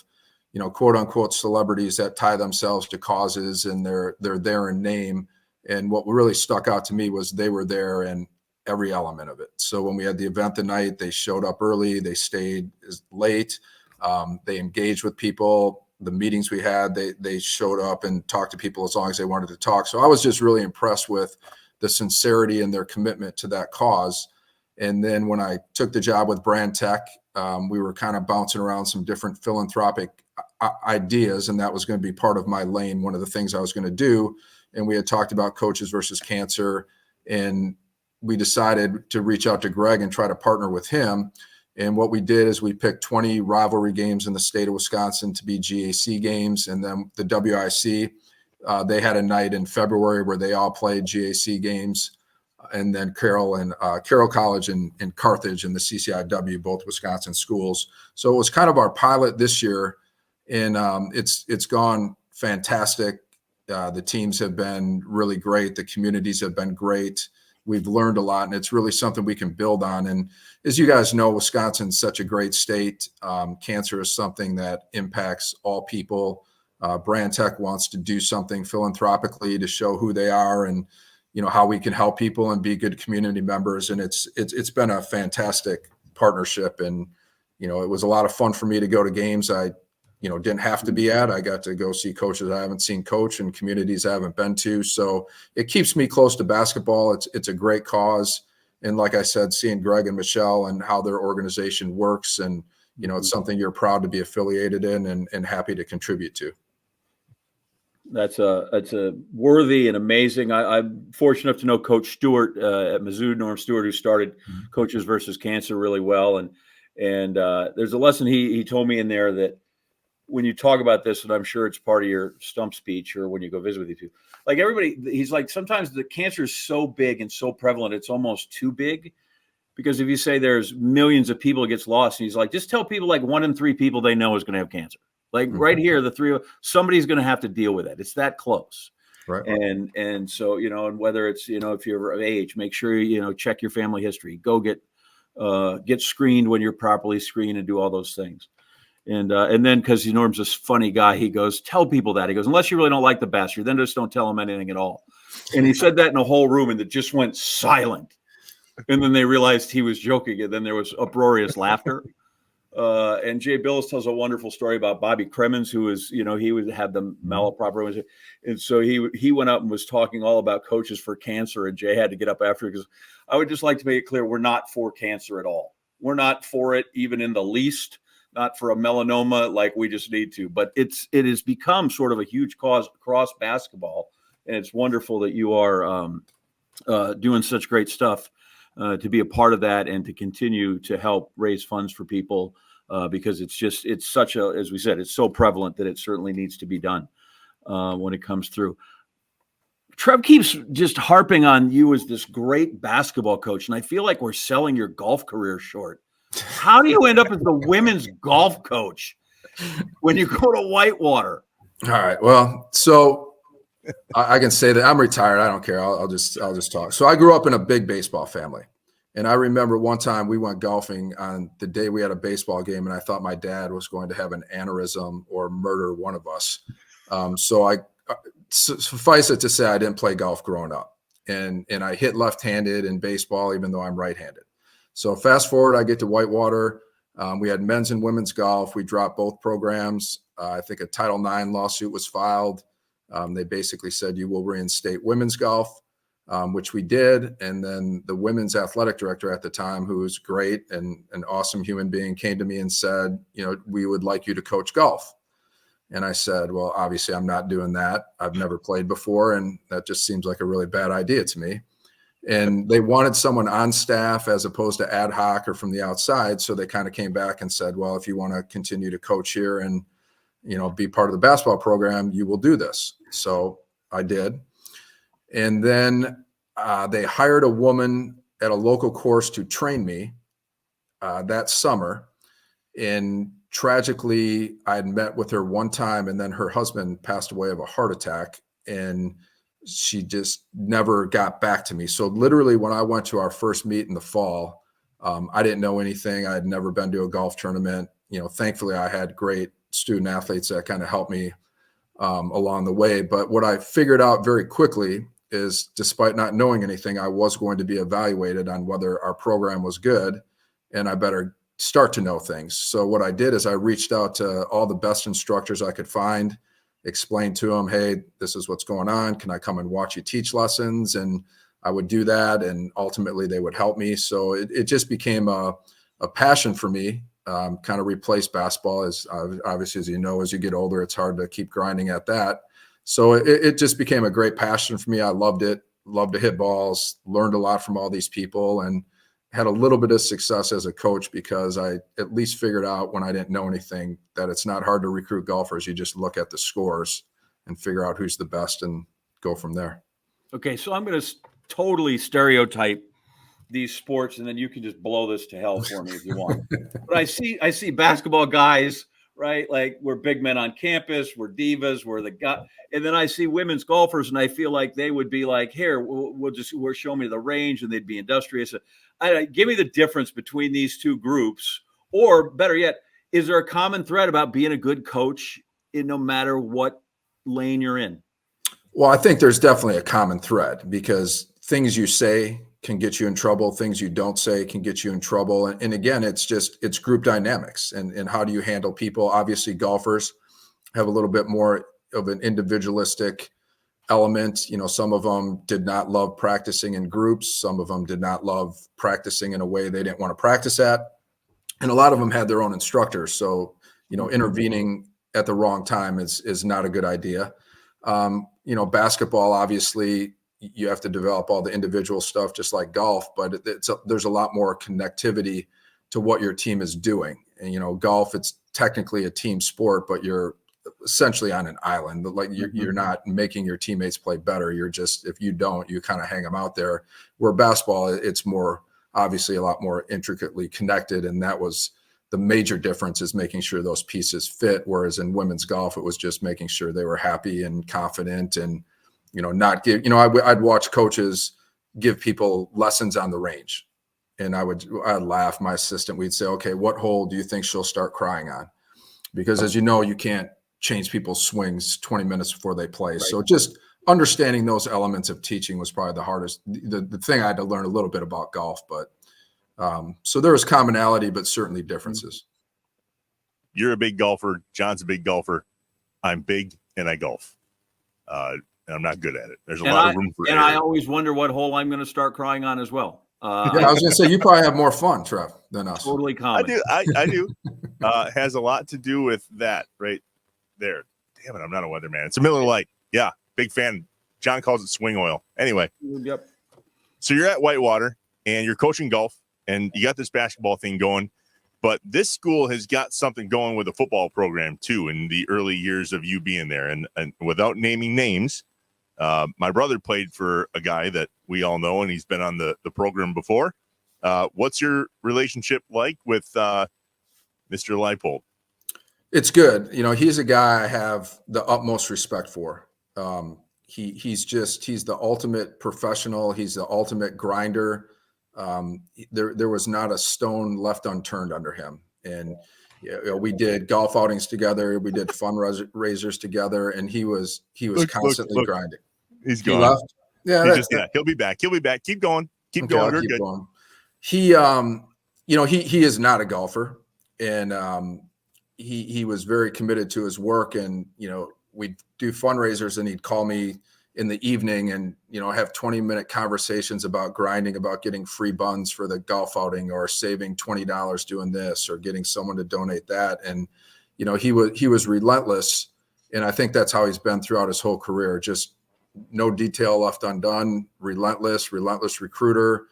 quote unquote celebrities that tie themselves to causes, and they're there in name. And what really stuck out to me was they were there in every element of it. So when we had the event the night, they showed up early, they stayed late, they engaged with people. The meetings we had, they showed up and talked to people as long as they wanted to talk. So I was just really impressed with the sincerity and their commitment to that cause. And then when I took the job with Brand Tech, we were kind of bouncing around some different philanthropic ideas, and that was going to be part of my lane, one of the things I was going to do. And we had talked about Coaches versus Cancer, and we decided to reach out to Greg and try to partner with him. And what we did is we picked 20 rivalry games in the state of Wisconsin to be GAC games. And then the WIC, they had a night in February where they all played GAC games. And then Carroll College and Carthage and the CCIW, both Wisconsin schools. So it was kind of our pilot this year. And it's gone fantastic. The teams have been really great. The communities have been great. We've learned a lot, and it's really something we can build on. And as you guys know, Wisconsin's such a great state. Cancer is something that impacts all people. Brand Tech wants to do something philanthropically to show who they are and, how we can help people and be good community members. And it's been a fantastic partnership. And, it was a lot of fun for me to go to games I didn't have to be at. I got to go see coaches I haven't seen coach and communities I haven't been to. So it keeps me close to basketball. It's a great cause. And like I said, seeing Greg and Michelle and how their organization works, and, it's something you're proud to be affiliated in and happy to contribute to. That's a worthy and amazing. I'm fortunate enough to know Coach Stewart at Mizzou, Norm Stewart, who started Coaches versus Cancer really well. And there's a lesson he told me in there that, when you talk about this, and I'm sure it's part of your stump speech or when you go visit with you two, like everybody, he's like, sometimes the cancer is so big and so prevalent, it's almost too big. Because if you say there's millions of people, it gets lost. And he's like, just tell people like 1 in 3 people they know is going to have cancer. Like right here, the three, somebody's going to have to deal with it. It's that close. Right. And so, and whether it's, if you're of age, make sure, check your family history, go get screened when you're properly screened, and do all those things. And then, because Norm's this funny guy, he goes, tell people that. He goes, unless you really don't like the bastard, then just don't tell him anything at all. And he said that in a whole room, and it just went silent. And then they realized he was joking, and then there was uproarious laughter. And Jay Billis tells a wonderful story about Bobby Cremens, who was, he would have the malaproper. And so he went up and was talking all about Coaches for Cancer, and Jay had to get up after, because I would just like to make it clear, we're not for cancer at all. We're not for it, even in the least. Not for a melanoma, like we just need to, but it has become sort of a huge cause across basketball, and it's wonderful that you are doing such great stuff to be a part of that and to continue to help raise funds for people, because it's such a, as we said, it's so prevalent that it certainly needs to be done when it comes through. Trev keeps just harping on you as this great basketball coach, and I feel like we're selling your golf career short. How do you end up as the women's golf coach when you go to Whitewater? All right. Well, so I can say that I'm retired. I don't care. I'll just talk. So I grew up in a big baseball family. And I remember one time we went golfing on the day we had a baseball game, and I thought my dad was going to have an aneurysm or murder one of us. Suffice it to say, I didn't play golf growing up, and I hit left-handed in baseball, even though I'm right-handed. So fast forward, I get to Whitewater. We had men's and women's golf. We dropped both programs. I think a Title IX lawsuit was filed. They basically said you will reinstate women's golf, which we did. And then the women's athletic director at the time, who was great and an awesome human being, came to me and said, we would like you to coach golf. And I said, well, obviously I'm not doing that. I've never played before, and that just seems like a really bad idea to me. And they wanted someone on staff as opposed to ad hoc or from the outside. So they kind of came back and said, well, if you want to continue to coach here and, be part of the basketball program, you will do this. So I did. And then they hired a woman at a local course to train me that summer. And tragically, I had met with her one time, and then her husband passed away of a heart attack, and she just never got back to me. So literally when I went to our first meet in the fall, I didn't know anything. I had never been to a golf tournament. Thankfully I had great student athletes that kind of helped me along the way. But what I figured out very quickly is, despite not knowing anything, I was going to be evaluated on whether our program was good, and I better start to know things. So what I did is I reached out to all the best instructors I could find, explained to them, hey, this is what's going on. Can I come and watch you teach lessons? And I would do that. And ultimately they would help me. So it just became a passion for me, kind of replaced basketball. As obviously, as you know, as you get older, it's hard to keep grinding at that. So it just became a great passion for me. I loved it, loved to hit balls, learned a lot from all these people, and had a little bit of success as a coach because I at least figured out, when I didn't know anything, that it's not hard to recruit golfers. You just look at the scores and figure out who's the best and go from there. Okay, so I'm going to totally stereotype these sports, and then you can just blow this to hell for me if you want. But I see basketball guys, right? Like, we're big men on campus, we're divas, we're the guy. And then I see women's golfers, and I feel like they would be like, here, we'll show me the range, and they'd be industrious. Give me the difference between these two groups, or better yet, is there a common thread about being a good coach in no matter what lane you're in? Well, I think there's definitely a common thread, because things you say can get you in trouble. Things you don't say can get you in trouble. And again, it's group dynamics and how do you handle people? Obviously, golfers have a little bit more of an individualistic element. Some of them did not love practicing in groups. Some of them did not love practicing in a way they didn't want to practice at. And a lot of them had their own instructors. So, intervening at the wrong time is not a good idea. Basketball, obviously, you have to develop all the individual stuff just like golf, but there's a lot more connectivity to what your team is doing. And, golf, it's technically a team sport, but you're essentially on an island. Like, you're not making your teammates play better. You're just, if you don't, you kind of hang them out there. Where basketball, it's more, obviously, a lot more intricately connected. And that was the major difference, is making sure those pieces fit. Whereas in women's golf, it was just making sure they were happy and confident and, not give, I'd watch coaches give people lessons on the range, and I'd laugh. My assistant, we'd say, okay, what hole do you think she'll start crying on? Because as you know, you can't change people's swings 20 minutes before they play. Right. So just understanding those elements of teaching was probably the hardest, the thing I had to learn a little bit about golf, but so there was commonality, but certainly differences. You're a big golfer. John's a big golfer. I'm big and I golf. And I'm not good at it. There's a lot of room for error. I always wonder what hole I'm going to start crying on as well. I was going to say, you probably have more fun, Trev, than us. Totally common. I do. Has a lot to do with that right there. Damn it, I'm not a weatherman. It's a Miller Lite. Yeah, big fan. John calls it swing oil. Anyway. Yep. So you're at Whitewater, and you're coaching golf, and you got this basketball thing going. But this school has got something going with a football program, too, in the early years of you being there. And without naming names, My brother played for a guy that we all know, and he's been on the program before. What's your relationship like with Mr. Leipold? It's good. He's a guy I have the utmost respect for. He's the ultimate professional. He's the ultimate grinder. There was not a stone left unturned under him. And we did golf outings together. We did fundraisers together, and he was constantly grinding. He's gone. He left. Yeah, he'll be back. He'll be back. Keep going. Keep okay, going. I'll keep going. He is not a golfer, and he was very committed to his work. And we'd do fundraisers, and he'd call me in the evening and have 20-minute conversations about grinding, about getting free buns for the golf outing, or saving $20 doing this, or getting someone to donate that. And he was relentless, and I think that's how he's been throughout his whole career. Just no detail left undone. Relentless recruiter.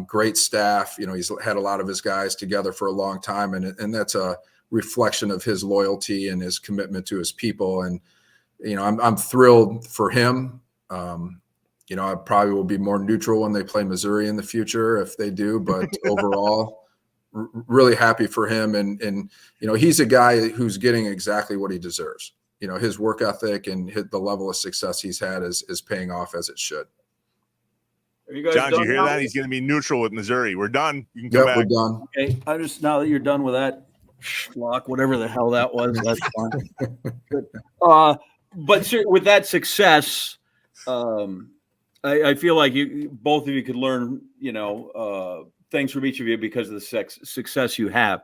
Great staff. He's had a lot of his guys together for a long time, and that's a reflection of his loyalty and his commitment to his people. And I'm thrilled for him. I probably will be more neutral when they play Missouri in the future, if they do, but overall really happy for him. And he's a guy who's getting exactly what he deserves. His work ethic and the level of success he's had is paying off as it should. Are you guys John, done did you hear now? that? He's going to be neutral with Missouri. We're done. You can come back. We're done. Okay, now that you're done with that schlock, whatever the hell that was, that's fine. Good. But with that success, I feel like both of you could learn, things from each of you because of the success you have.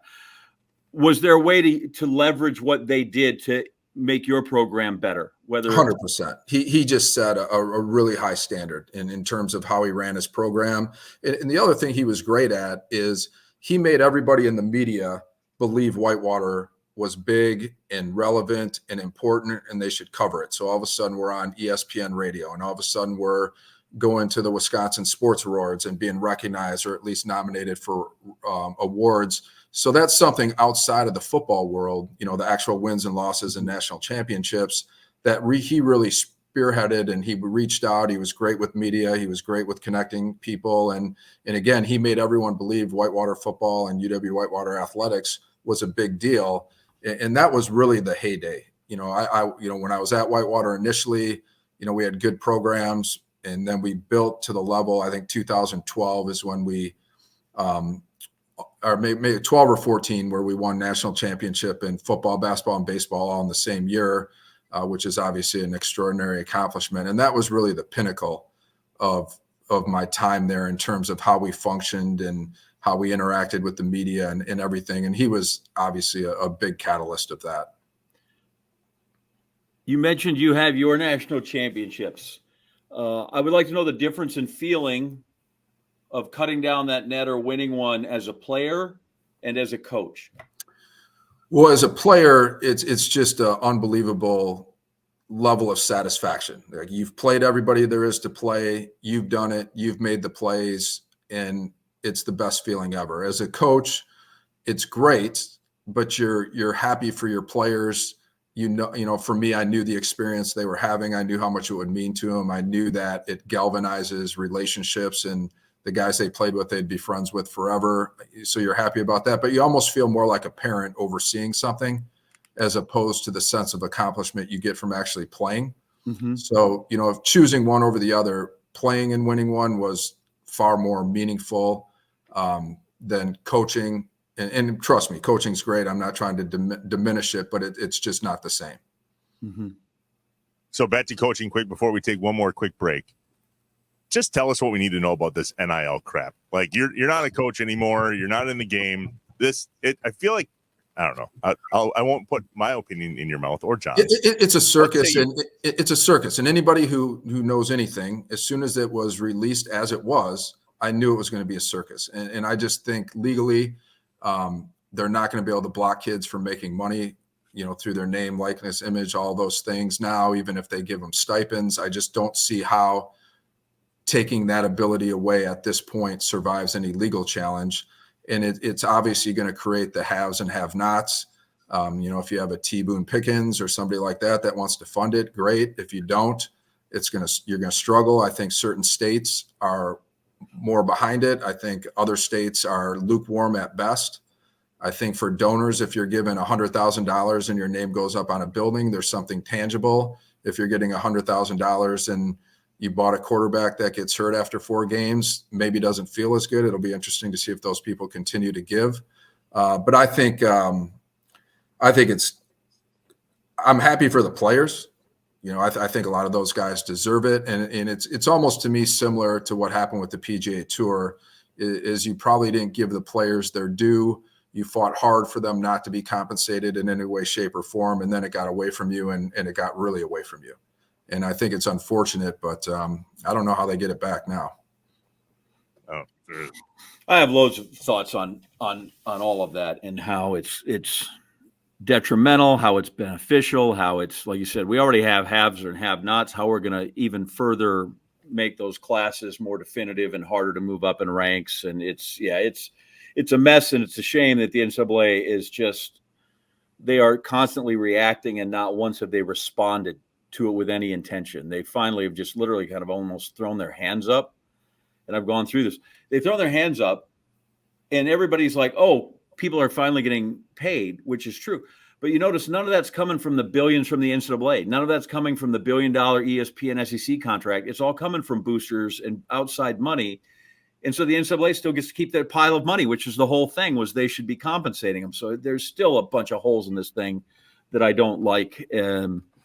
Was there a way to leverage what they did to make your program better? Whether 100%. He just set a really high standard in terms of how he ran his program. And the other thing he was great at is he made everybody in the media believe Whitewater was big and relevant and important, and they should cover it. So all of a sudden we're on ESPN radio, and all of a sudden we're going to the Wisconsin Sports Awards and being recognized, or at least nominated for awards. So that's something outside of the football world, the actual wins and losses and national championships, that he really spearheaded, and he reached out. He was great with media. He was great with connecting people. And again, he made everyone believe Whitewater football and UW-Whitewater athletics was a big deal. And that was really the heyday. When I was at Whitewater initially, we had good programs, and then we built to the level. I think 2012 is when we, or maybe 12 or 14, where we won national championship in football, basketball, and baseball all in the same year, which is obviously an extraordinary accomplishment. And that was really the pinnacle of my time there in terms of how we functioned and how we interacted with the media and everything. And he was obviously a big catalyst of that. You mentioned you have your national championships. I would like to know the difference in feeling of cutting down that net or winning one as a player and as a coach. Well, as a player, it's just an unbelievable level of satisfaction. Like, you've played everybody there is to play. You've done it. You've made the plays, and it's the best feeling ever. As a coach, it's great, but you're happy for your players. For me, I knew the experience they were having. I knew how much it would mean to them. I knew that it galvanizes relationships, and the guys they played with, they'd be friends with forever. So you're happy about that, but you almost feel more like a parent overseeing something, as opposed to the sense of accomplishment you get from actually playing. Mm-hmm. So, if choosing one over the other, playing and winning one was far more meaningful than coaching. And trust me, coaching's great. I'm not trying to diminish it, but it's just not the same. Mm-hmm. So back to coaching quick before we take one more quick break. Just tell us what we need to know about this NIL crap. Like, you're not a coach anymore. You're not in the game. I feel like, I don't know. I won't put my opinion in your mouth or John's. It's a circus, and it's a circus. And anybody who knows anything, as soon as it was released as it was, I knew it was going to be a circus. And I just think legally, they're not going to be able to block kids from making money, through their name, likeness, image, all those things. Now, even if they give them stipends, I just don't see how taking that ability away at this point survives any legal challenge. And it's obviously going to create the haves and have-nots. If you have a T. Boone Pickens or somebody like that wants to fund it, great. If you don't, you're going to struggle. I think certain states are more behind it. I think other states are lukewarm at best. I think for donors, if you're given $100,000 and your name goes up on a building, there's something tangible. If you're getting $100,000 and you bought a quarterback that gets hurt after 4 games, maybe doesn't feel as good. It'll be interesting to see if those people continue to give. But I think I'm happy for the players. I think a lot of those guys deserve it. And it's almost to me similar to what happened with the PGA Tour is you probably didn't give the players their due. You fought hard for them not to be compensated in any way, shape, or form, and then it got away from you, and it got really away from you. And I think it's unfortunate, but I don't know how they get it back now. Oh, I have loads of thoughts on all of that and how it's detrimental, how it's beneficial, how it's, like you said, we already have haves and have-nots, how we're going to even further make those classes more definitive and harder to move up in ranks. And it's a mess, and it's a shame that the NCAA is just, they are constantly reacting, and not once have they responded to it with any intention. They finally have just literally kind of almost thrown their hands up. And I've gone through this. They've thrown their hands up, and everybody's like, oh, people are finally getting paid, which is true. But you notice none of that's coming from the billions from the NCAA. None of that's coming from the $1 billion ESPN SEC contract. It's all coming from boosters and outside money. And so the NCAA still gets to keep that pile of money, which is the whole thing, was they should be compensating them. So there's still a bunch of holes in this thing that I don't like.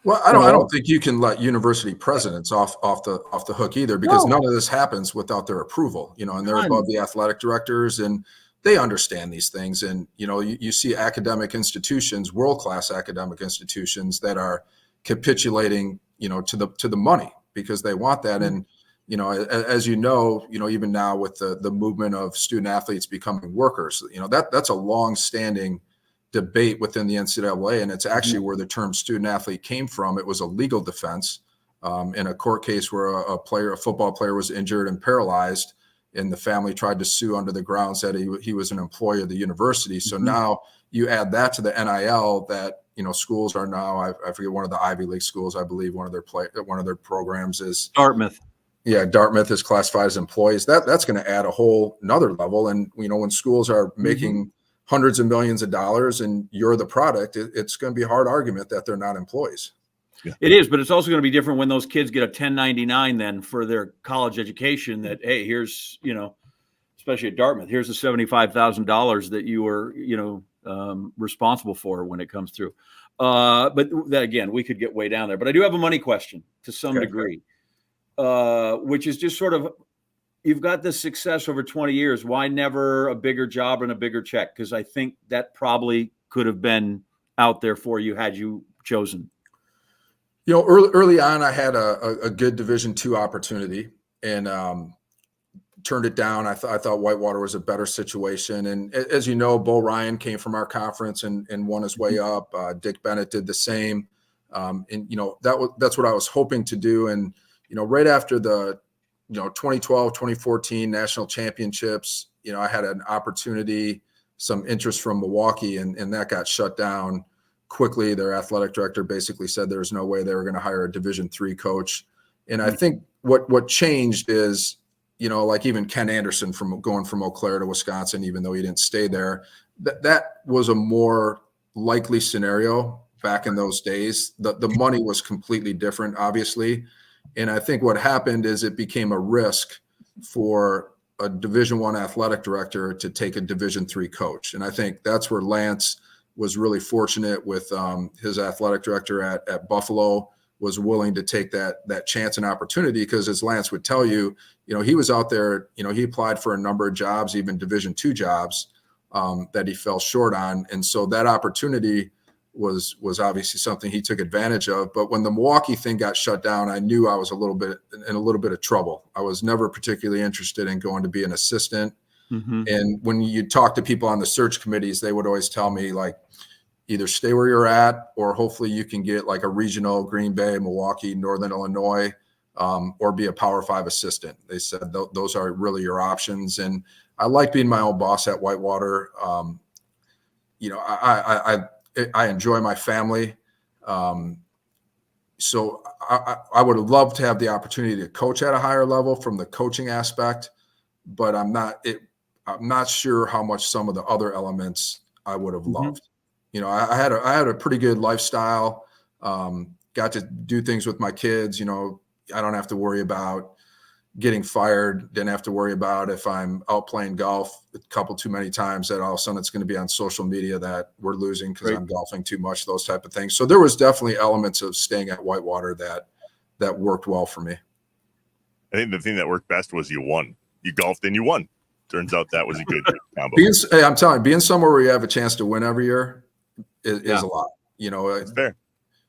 Well, I don't think you can let university presidents off the hook either, because none of this happens without their approval, and they're above the athletic directors, and they understand these things. And, you see academic institutions, world-class academic institutions that are capitulating, to the money because they want that. And, as even now with the movement of student athletes becoming workers, that's a long-standing debate within the NCAA, and it's actually where the term student athlete came from. It was a legal defense in a court case where a football player was injured and paralyzed, and the family tried to sue under the grounds that he was an employee of the university. So now you add that to the NIL that schools are now, I forget, one of the Ivy League schools, I believe one of their programs is Dartmouth. Yeah, Dartmouth is classified as employees. That's going to add a whole another level. And when schools are making hundreds of millions of dollars and you're the product, it's going to be a hard argument that they're not employees. Yeah. It is, but it's also going to be different when those kids get a 1099 then for their college education, that, hey, here's, especially at Dartmouth, here's the $75,000 that you were, responsible for when it comes through. But that, again, we could get way down there. But I do have a money question to some degree, which is just sort of, you've got this success over 20 years. Why never a bigger job and a bigger check? Because I think that probably could have been out there for you had you chosen. Early on, I had a good Division II opportunity and turned it down. I thought Whitewater was a better situation. And as you know, Bo Ryan came from our conference and won his way up. Dick Bennett did the same. That's what I was hoping to do. And, right after the 2012, 2014 national championships, I had an opportunity, some interest from Milwaukee, and that got shut down quickly. Their athletic director basically said there's no way they were going to hire a Division III coach. And I think what changed is, like even Ken Anderson going from Eau Claire to Wisconsin, even though he didn't stay there, that was a more likely scenario back in those days. The money was completely different, obviously. And I think what happened is it became a risk for a Division I athletic director to take a Division III coach. And I think that's where Lance was really fortunate with his athletic director at Buffalo, was willing to take that chance and opportunity, because as Lance would tell you, he was out there, he applied for a number of jobs, even Division II jobs that he fell short on. And so that opportunity was obviously something he took advantage of. But when the Milwaukee thing got shut down, I knew I was in a little bit of trouble. I was never particularly interested in going to be an assistant. And when you talk to people on the search committees, they would always tell me, like, either stay where you're at, or hopefully you can get like a regional Green Bay, Milwaukee, Northern Illinois, or be a Power 5 assistant. They said those are really your options. And I like being my own boss at Whitewater. I enjoy my family. So I would have loved to have the opportunity to coach at a higher level from the coaching aspect, but I'm not sure how much some of the other elements I would have loved. You know, I had a pretty good lifestyle, got to do things with my kids. You know, I don't have to worry about getting fired. Didn't have to worry about if I'm out playing golf a couple too many times that all of a sudden it's going to be on social media that we're losing because I'm golfing too much, those type of things. So there was definitely elements of staying at Whitewater that worked well for me. I think the thing that worked best was you won. You golfed and you won. Turns out that was a good combo. I'm telling you, being somewhere where you have a chance to win every year is a lot. You know, it's fair.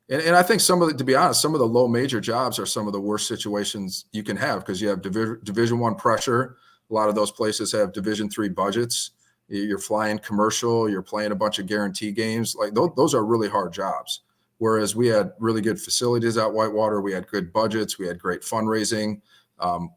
And I think to be honest, some of the low major jobs are some of the worst situations you can have because you have Division I pressure. A lot of those places have Division III budgets. You're flying commercial. You're playing a bunch of guarantee games. Like those are really hard jobs. Whereas we had really good facilities at Whitewater. We had good budgets. We had great fundraising.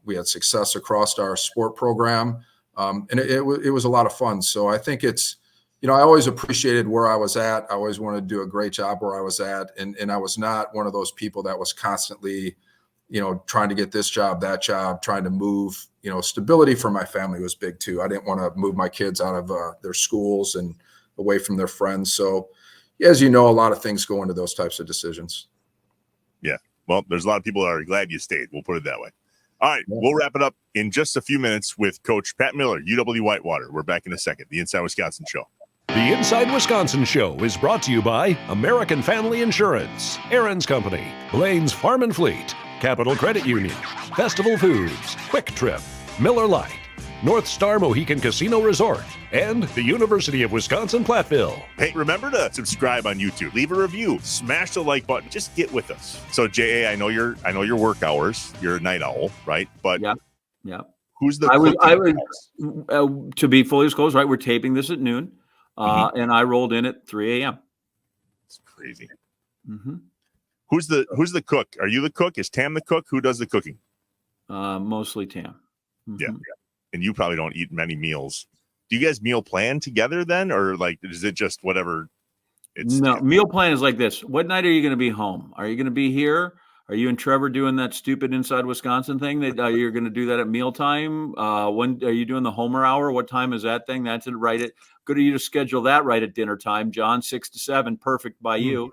We had success across our sport program. And it was a lot of fun. So I think it's, you know, I always appreciated where I was at. I always wanted to do a great job where I was at. And I was not one of those people that was constantly, you know, trying to get this job, that job, trying to move. You know, stability for my family was big too. I didn't want to move my kids out of their schools and away from their friends. So as you know, a lot of things go into those types of decisions. Yeah. Well, there's a lot of people that are glad you stayed. We'll put it that way. All right, we'll wrap it up in just a few minutes with Coach Pat Miller, UW-Whitewater. We're back in a second. The Inside Wisconsin Show. The Inside Wisconsin Show is brought to you by American Family Insurance, Aaron's Company, Blaine's Farm and Fleet, Capital Credit Union, Festival Foods, Quick Trip, Miller Lite, North Star Mohican Casino Resort, and the University of Wisconsin-Platteville. Hey, remember to subscribe on YouTube. Leave a review. Smash the like button. Just get with us. So, J.A., I know your work hours. You're a night owl, right? But yeah. Who's the? I would to be fully disclosed, right? We're taping this at noon, and I rolled in at 3 a.m. It's crazy. Mm-hmm. Who's the cook? Are you the cook? Is Tam the cook? Who does the cooking? Mostly Tam. Mm-hmm. Yeah. And you probably don't eat many meals. Do you guys meal plan together then? Or like, is it just whatever? No, meal plan is like this. What night are you going to be home? Are you going to be here? Are you and Trevor doing that stupid Inside Wisconsin thing that you're going to do that at mealtime? When are you doing the Homer Hour? What time is that thing? That's it. Right. Good of you to schedule that right at dinner time, John, 6 to 7. Perfect by you.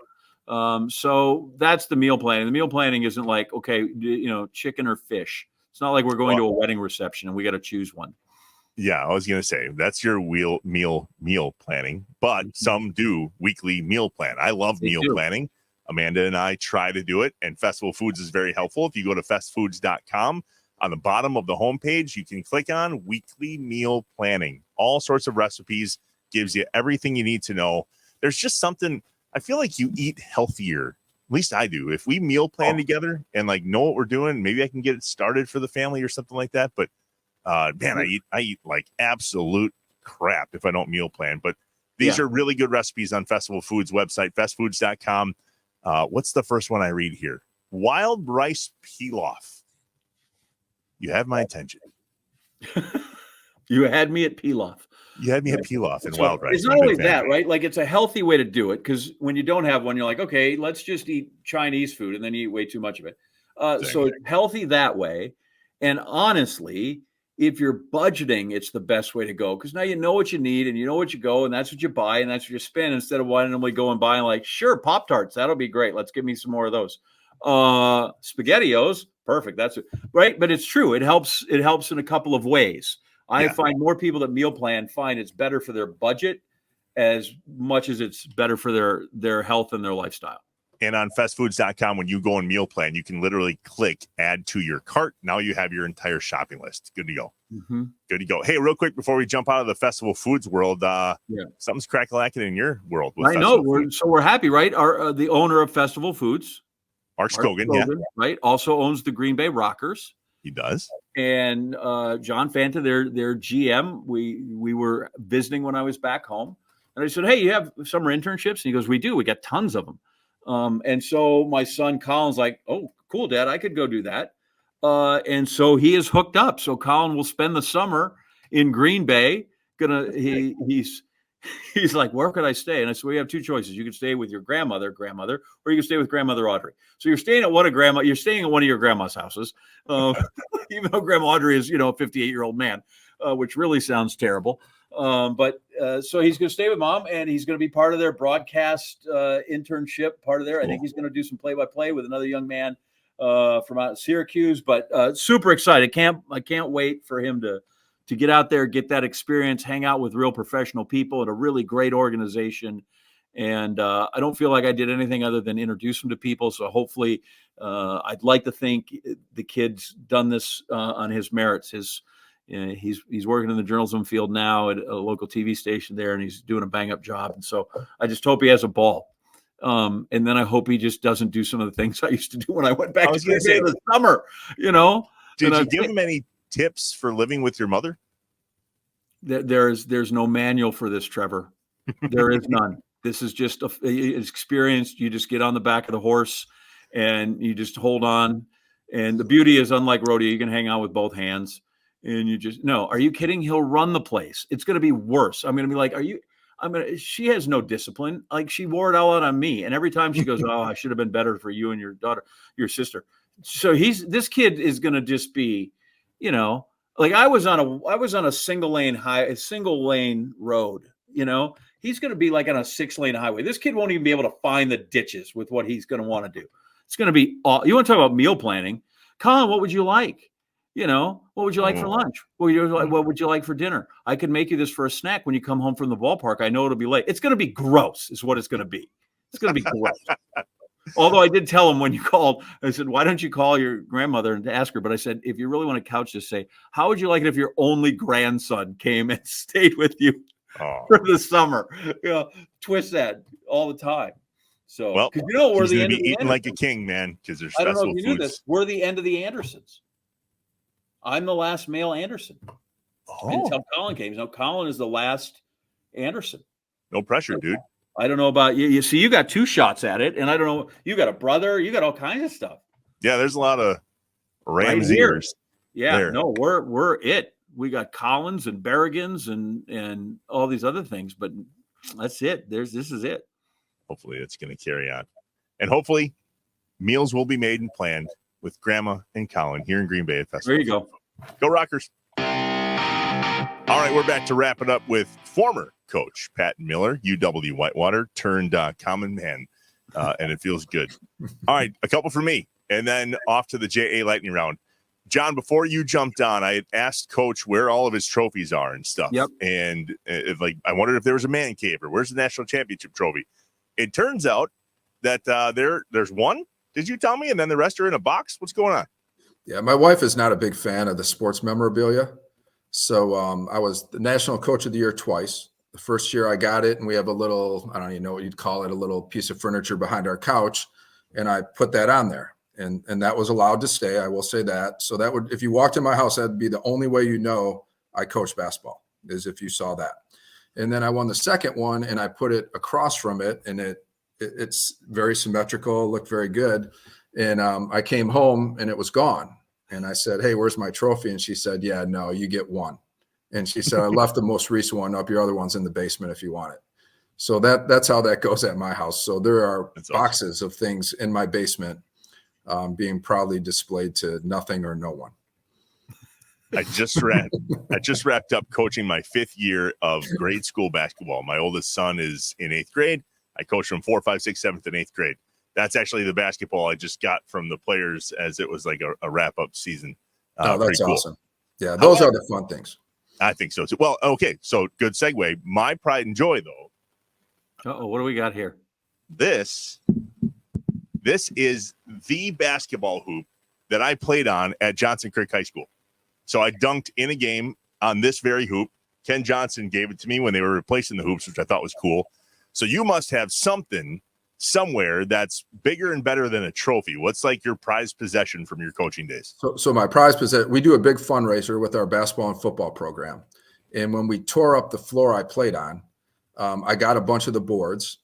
So that's the meal planning. The meal planning isn't like, okay, you know, chicken or fish. It's not like we're going to a wedding reception and we got to choose one. Yeah, I was going to say that's your meal planning, but some do weekly meal plan. I love meal planning. Amanda and I try to do it, and Festival Foods is very helpful. If you go to festfoods.com, on the bottom of the homepage, you can click on weekly meal planning. All sorts of recipes, gives you everything you need to know. There's just something, I feel like you eat healthier. At least I do. If we meal plan together and like know what we're doing, maybe I can get it started for the family or something like that. But man, I eat like absolute crap if I don't meal plan. But these are really good recipes on Festival Foods website, festfoods.com. What's the first one I read here? Wild rice pilaf. You have my attention. You had me at pilaf. You had me at pilaf and wild rice. It's not only that, right? Like it's a healthy way to do it because when you don't have one, you're like, okay, let's just eat Chinese food and then you eat way too much of it. So it's healthy that way. And honestly, if you're budgeting, it's the best way to go because now you know what you need and you know what you go and that's what you buy and that's what you spend instead of randomly going buy and like, sure, Pop-Tarts, that'll be great. Let's give me some more of those. SpaghettiOs, perfect. That's it, right? But it's true. It helps in a couple of ways. I find more people that meal plan find it's better for their budget as much as it's better for their health and their lifestyle. And on festfoods.com, when you go and meal plan, you can literally click add to your cart. Now you have your entire shopping list. Good to go. Mm-hmm. Good to go. Hey, real quick, before we jump out of the Festival Foods world, something's crack-a-lacking in your world. I know. We're happy, right? The owner of Festival Foods, Art Skogan, right, also owns the Green Bay Rockers. He does. And John Fanta, their GM, we were visiting when I was back home. And I said, hey, you have summer internships? And he goes, we do. We got tons of them. And so my son Colin's like, oh, cool, Dad, I could go do that. And so he is hooked up. So Colin will spend the summer in Green Bay. He's he's like, where could I stay? And I said, well, you have two choices. You can stay with your grandmother, or you can stay with grandmother Audrey. So you're staying at one of your grandma's houses, even though Grandma Audrey is, a 58-year-old man, which really sounds terrible. But so he's going to stay with Mom, and he's going to be part of their broadcast internship. I think he's going to do some play-by-play with another young man from out of Syracuse. But super excited! I can't wait for him to get out there, get that experience, hang out with real professional people at a really great organization. And I don't feel like I did anything other than introduce him to people. So hopefully, I'd like to think the kid's done this on his merits. He's working in the journalism field now at a local TV station there, and he's doing a bang-up job. And so I just hope he has a ball. And then I hope he just doesn't do some of the things I used to do when I went back to the summer, Did you give him any tips for living with your mother? There's no manual for this, Trevor. There is none. This is just experience. You just get on the back of the horse and you just hold on. And the beauty is, unlike rodeo, you can hang on with both hands. And are you kidding? He'll run the place. It's going to be worse. I'm going to be like, she has no discipline. Like, she wore it all out on me. And every time she goes, oh, I should have been better for you and your daughter, your sister. So this kid is going to just be, like I was on a single lane road, he's going to be like on a 6-lane highway. This kid won't even be able to find the ditches with what he's going to want to do. It's going to be you want to talk about meal planning. Colin, what would you like? What would you like for lunch? What would you like for dinner? I could make you this for a snack when you come home from the ballpark. I know it'll be late. It's going to be gross is what it's going to be. It's going to be gross. Although I did tell him when you called, I said, why don't you call your grandmother and ask her? But I said, if you really want to couch this, say, how would you like it if your only grandson came and stayed with you for the summer? Twist that all the time. So, because we're the end of the eating like a king, man. Because there's I don't know if you knew this. We're the end of the Andersons. I'm the last male Anderson. Until Colin came. So Colin is the last Anderson. No pressure, dude. I don't know about you. You see, you got 2 shots at it, and I don't know. You got a brother. You got all kinds of stuff. Yeah, there's a lot of Rams ears. Yeah, there. No, we're it. We got Collins and Berrigans and all these other things, but that's it. This is it. Hopefully, it's going to carry on, and hopefully, meals will be made and planned with Grandma and Colin here in Green Bay at Festival. There you go. Go Rockers. All right, we're back to wrap it up with former coach Pat Miller, UW-Whitewater, turned common man, and it feels good. All right, a couple for me, and then off to the JA Lightning Round. John, before you jumped on, I had asked Coach where all of his trophies are and stuff. Yep. And I wondered if there was a man cave or where's the national championship trophy. It turns out that there's one. Did you tell me? And then the rest are in a box. What's going on? Yeah, my wife is not a big fan of the sports memorabilia. So I was the National Coach of the Year twice. The first year I got it, and we have a little, I don't even know what you'd call it, a little piece of furniture behind our couch, and I put that on there. And that was allowed to stay, I will say that. So that would, if you walked in my house, that'd be the only way I coached basketball, is if you saw that. And then I won the second one, and I put it across from it, and it's very symmetrical, looked very good. And I came home, and it was gone. And I said, hey, where's my trophy? And she said, yeah, no, you get one. And she said, I left the most recent one up. Your other one's in the basement if you want it. So that's how that goes at my house. So there are boxes of things in my basement being proudly displayed to nothing or no one. I just wrapped up coaching my 5th year of grade school basketball. My oldest son is in 8th grade. I coached from 4, 5, 6, 7th, and 8th grade. That's actually the basketball I just got from the players as it was like a wrap-up season. That's cool. Awesome. Yeah, those are the fun things. I think so too. Well, okay, so good segue. My pride and joy, though. Uh-oh, what do we got here? This is the basketball hoop that I played on at Johnson Creek High School. So I dunked in a game on this very hoop. Ken Johnson gave it to me when they were replacing the hoops, which I thought was cool. So you must have something somewhere that's bigger and better than a trophy. What's like your prized possession from your coaching days? So my prized possession, we do a big fundraiser with our basketball and football program. And when we tore up the floor I played on, I got a bunch of the boards.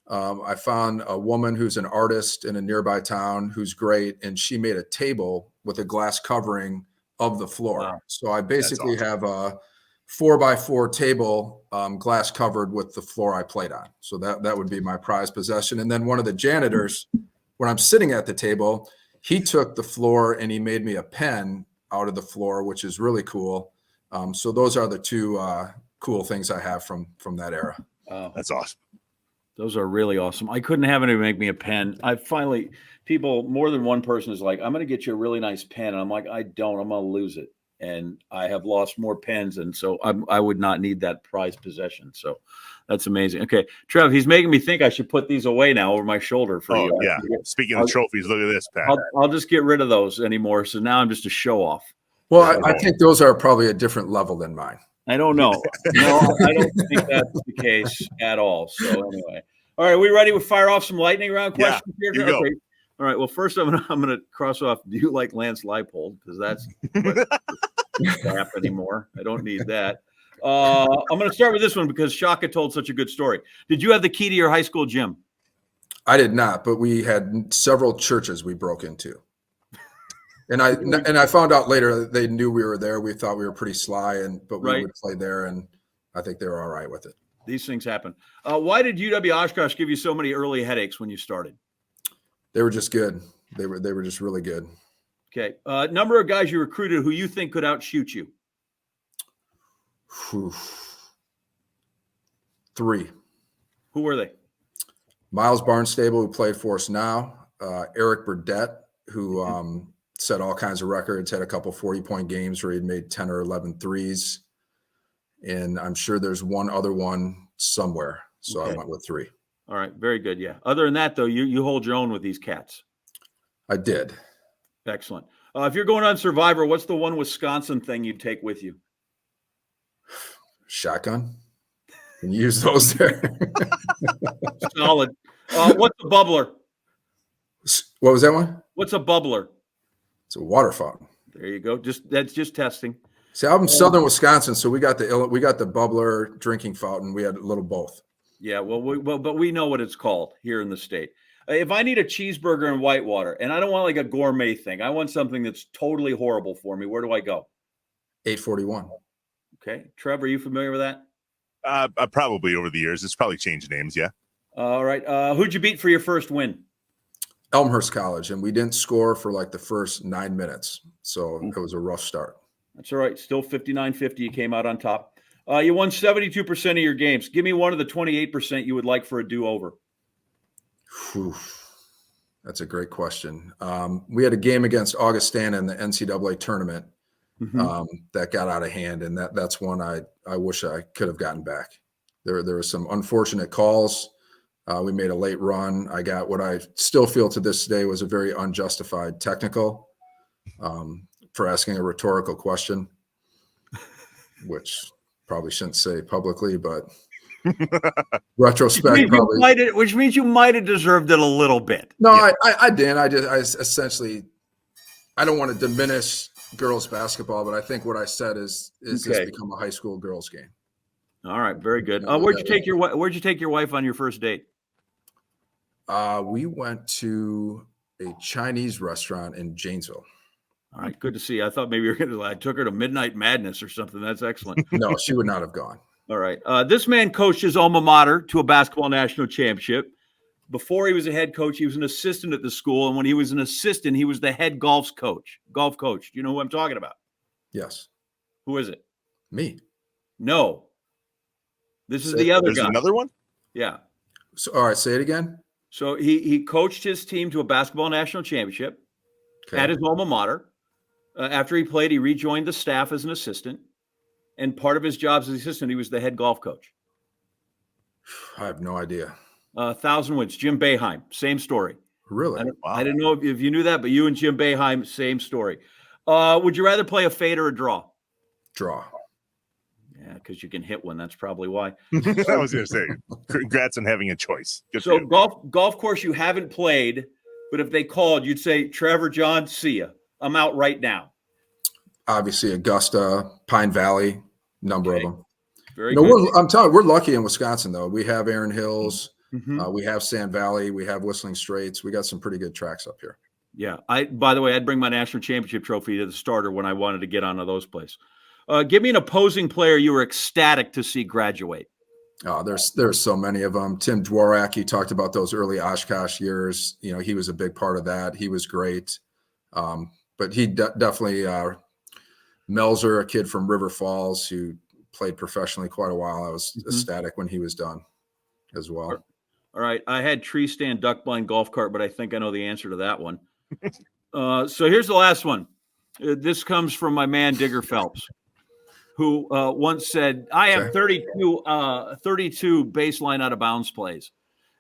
I found a woman who's an artist in a nearby town who's great, and she made a table with a glass covering of the floor. Wow. So I basically have 4x4 table, glass covered with the floor I played on. So that would be my prized possession. And then one of the janitors, when I'm sitting at the table, he took the floor and he made me a pen out of the floor, which is really cool. So those are the two cool things I have from that era. Oh, that's awesome. Those are really awesome. I couldn't have anybody make me a pen. More than one person is like, I'm going to get you a really nice pen. And I'm like, I'm going to lose it. And I have lost more pens. And so I would not need that prized possession. So that's amazing. Okay. Trev, he's making me think I should put these away now over my shoulder for you. Yeah. Speaking of trophies, look at this, Pat. I'll just get rid of those anymore. So now I'm just a show off. Well, I think those are probably a different level than mine. I don't know. No, I don't think that's the case at all. So anyway, all right, are we ready to fire off some lightning round questions here? Here we go. Okay. All right. Well, first I'm gonna cross off. Do you like Lance Leipold? Because that's not crap anymore. I don't need that. I'm gonna start with this one because Shaka told such a good story. Did you have the key to your high school gym? I did not, but we had several churches we broke into. And I found out later that they knew we were there. We thought we were pretty sly, but we would play there, and I think they were all right with it. These things happen. Why did UW-Oshkosh give you so many early headaches when you started? They were just good. They were just really good. Okay. Number of guys you recruited who you think could outshoot you? Whew. 3. Who were they? Miles Barnstable, who played for us now. Eric Burdett, who set all kinds of records, had a couple 40-point games where he'd made 10 or 11 threes. And I'm sure there's one other one somewhere. So I went with 3. All right. Very good. Yeah. Other than that, though, you hold your own with these cats. I did. Excellent. If you're going on Survivor, what's the one Wisconsin thing you'd take with you? Shotgun. Can you use those there? Solid. What's a bubbler? What was that one? What's a bubbler? It's a water fountain. There you go. That's just testing. See, I'm in southern Wisconsin, so we got the bubbler drinking fountain. We had a little both. Yeah, but we know what it's called here in the state. If I need a cheeseburger in Whitewater, and I don't want like a gourmet thing, I want something that's totally horrible for me. Where do I go? 841. Okay, Trevor, are you familiar with that? Probably over the years. It's probably changed names. Yeah. All right. Who'd you beat for your first win? Elmhurst College, and we didn't score for like the first 9 minutes, so it was a rough start. That's all right. Still 59-50. You came out on top. You won 72% of your games. Give me one of the 28% you would like for a do-over. That's a great question. We had a game against Augustana in the NCAA tournament that got out of hand, and that's one I wish I could have gotten back. There were some unfortunate calls. We made a late run. I got what I still feel to this day was a very unjustified technical for asking a rhetorical question, which probably shouldn't say publicly, but retrospect probably. Which means you might have deserved it a little bit. No, yeah. I didn't. I essentially, I don't want to diminish girls basketball, but I think what I said is this become a high school girls game. All right, very good. Where'd you take your wife on your first date? We went to a Chinese restaurant in Janesville. All right, good to see you. I thought maybe you were going to. I took her to Midnight Madness or something. That's excellent. No, she would not have gone. All right. This man coached his alma mater to a basketball national championship. Before he was a head coach, he was an assistant at the school, and when he was an assistant, he was the head golf coach. Do you know who I'm talking about? Yes. Who is it? Me. No. This is the other guy. There's another one? Yeah. So, all right, say it again. So he coached his team to a basketball national championship at his alma mater. After he played, he rejoined the staff as an assistant. And part of his job as an assistant, he was the head golf coach. I have no idea. 1,000 wins. Jim Boeheim, same story. Really? I didn't know if you knew that, but you and Jim Boeheim, same story. Would you rather play a fade or a draw? Draw. Yeah, because you can hit one. That's probably why. I was going to say, congrats on having a choice. Good so golf course you haven't played, but if they called, you'd say, Trevor, John, see ya. I'm out right now. Obviously, Augusta, Pine Valley, number of them. Very good. I'm telling you, we're lucky in Wisconsin, though. We have Erin Hills. We have Sand Valley. We have Whistling Straits. We got some pretty good tracks up here. Yeah. By the way, I'd bring my national championship trophy to the starter when I wanted to get onto those places. Give me an opposing player you were ecstatic to see graduate. Oh, there's so many of them. Tim Dworak, you talked about those early Oshkosh years. You know, he was a big part of that. He was great. But he definitely Melzer, a kid from River Falls who played professionally quite a while. I was ecstatic when he was done as well. All right. I had tree stand, duck blind, golf cart, but I think I know the answer to that one. So here's the last one. This comes from my man, Digger Phelps, who once said, I have 32 baseline out of bounds plays.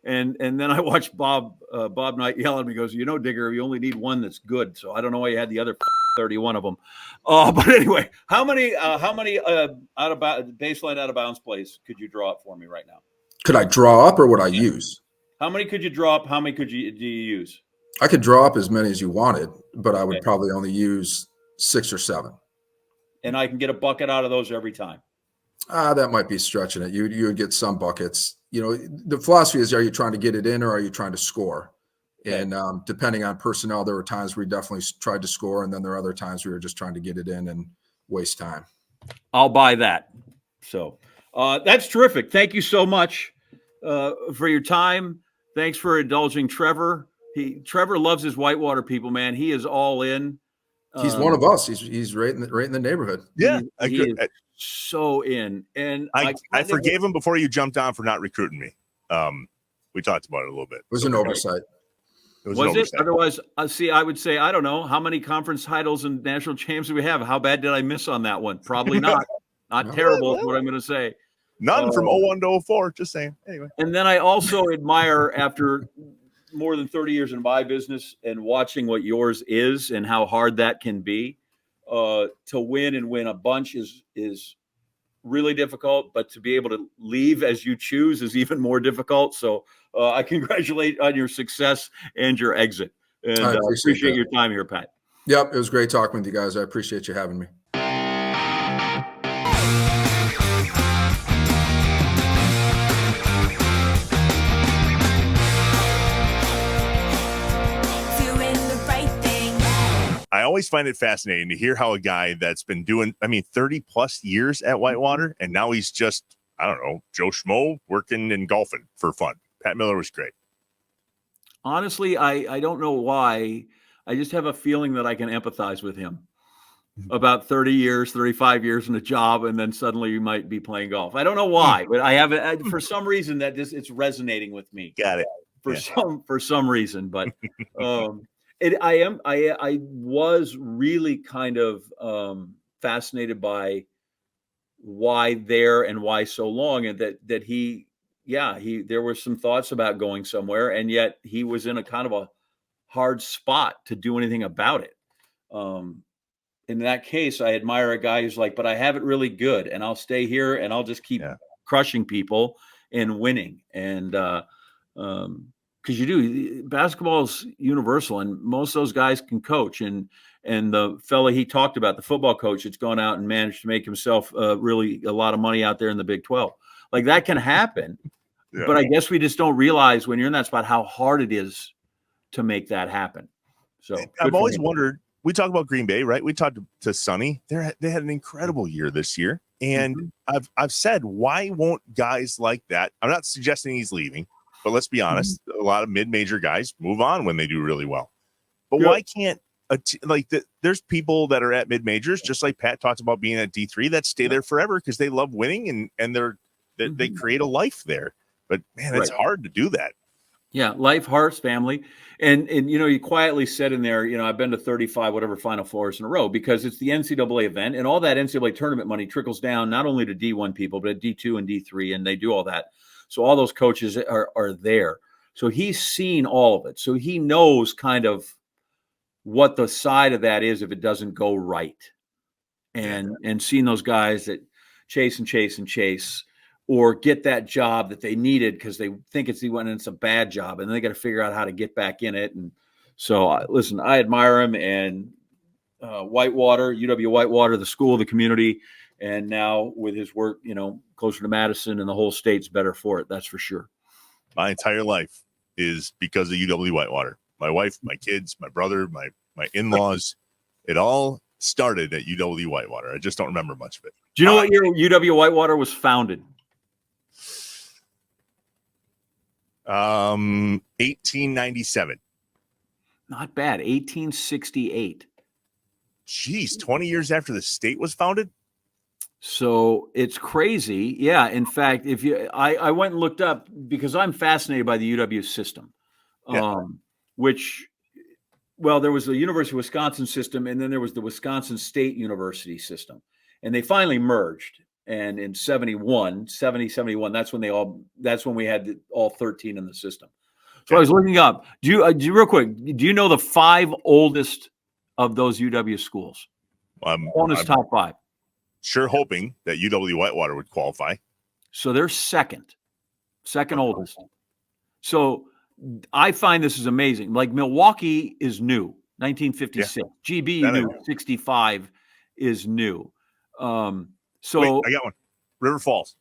And then I watched Bob Knight yell at me, goes, you know, Digger, you only need one that's good. So I don't know why you had the other 31 of them. But anyway, how many baseline out of bounds plays could you draw up for me right now? Could I draw up or would I use? How many could you draw up? How many do you use? I could draw up as many as you wanted, but I would probably only use 6 or 7. And I can get a bucket out of those every time. That might be stretching it. You would get some buckets. You know, the philosophy is, are you trying to get it in or are you trying to score? Okay. And depending on personnel, there were times we definitely tried to score, and then there are other times we were just trying to get it in and waste time. I'll buy that. So that's terrific. Thank you so much for your time. Thanks for indulging Trevor. Trevor loves his Whitewater people, man. He is all in. He's one of us. He's right in the neighborhood. Yeah, he is so in. And I forgave him before you jumped on for not recruiting me. We talked about it a little bit. It was an oversight. Was it? Otherwise, I would say, I don't know, how many conference titles and national champs do we have? How bad did I miss on that one? Probably not. Not terrible is what I'm going to say. None from 01 to 04, just saying. Anyway. And then I also admire, after more than 30 years in my business and watching what yours is and how hard that can be, to win and win a bunch is really difficult, but to be able to leave as you choose is even more difficult. So I congratulate on your success and your exit. And I appreciate your time here, Pat. Yep. It was great talking with you guys. I appreciate you having me. I always find it fascinating to hear how a guy that's been doing, 30 plus years at Whitewater, and now he's just, I don't know, Joe Schmo working and golfing for fun. Pat Miller was great. Honestly, I don't know why. I just have a feeling that I can empathize with him. About 30 years, 35 years in a job, and then suddenly you might be playing golf. I don't know why, but I have it for some reason that it's resonating with me. Got it. For some reason, but I was really kind of fascinated by why there and why so long, and that he there were some thoughts about going somewhere, and yet he was in a kind of a hard spot to do anything about it. In that case, I admire a guy who's like, but I have it really good, and I'll stay here and I'll just keep crushing people and winning. And because basketball's universal, and most of those guys can coach. And the fella he talked about, the football coach that's gone out and managed to make himself really a lot of money out there in the Big 12, like that can happen. Yeah. But I guess we just don't realize when you're in that spot how hard it is to make that happen. So I've always wondered. We talk about Green Bay, right? We talked to Sonny. They had an incredible year this year, and I've said, why won't guys like that? I'm not suggesting he's leaving. But let's be honest, a lot of mid-major guys move on when they do really well. But why can't there's people that are at mid-majors, just like Pat talked about being at D3, that stay there forever because they love winning and they create a life there. But man, it's hard to do that. Yeah, life, hearts, family. And you quietly said in there, I've been to 35 whatever Final Fours in a row because it's the NCAA event, and all that NCAA tournament money trickles down not only to D1 people, but at D2 and D3, and they do all that. So all those coaches are there. So he's seen all of it. So he knows kind of what the side of that is if it doesn't go right. And seeing those guys that chase and chase and chase, or get that job that they needed because they think it's a bad job, and then they got to figure out how to get back in it. And so listen, I admire him, and Whitewater, UW-Whitewater, the school, the community. And now with his work, closer to Madison, and the whole state's better for it. That's for sure. My entire life is because of UW-Whitewater. My wife, my kids, my brother, my in-laws, it all started at UW-Whitewater. I just don't remember much of it. Do you know what year UW-Whitewater was founded? 1897. Not bad. 1868. Jeez, 20 years after the state was founded? So it's crazy. Yeah. In fact, I went and looked up because I'm fascinated by the UW system, which, well, there was the University of Wisconsin system, and then there was the Wisconsin State University system, and they finally merged. And in 71, that's when we had all 13 in the system. So I was looking up. Do you real quick? Do you know the 5 oldest of those UW schools? I'm top 5. Sure hoping that UW-Whitewater would qualify. So they're second oldest. So I find this is amazing. Like Milwaukee is new, 1956. Yeah. GB new, 65 is new. So wait, I got one. River Falls.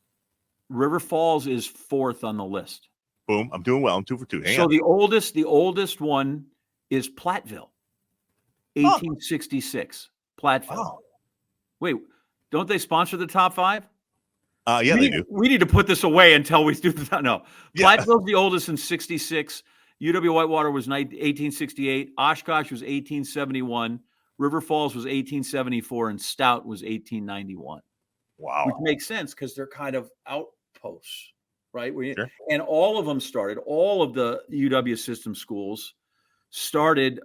River Falls is 4th on the list. Boom. I'm doing well. I'm 2 for 2. Hang on. The oldest one is Platteville, 1866. Platteville. Wow. Wait, don't they sponsor the top 5? Yeah, they do. We need to put this away until we do the no. Platteville's the oldest in 66. UW-Whitewater was 1868. Oshkosh was 1871. River Falls was 1874, and Stout was 1891. Wow. Which makes sense because they're kind of outposts, right? Sure. And all of them started, all of the UW system schools started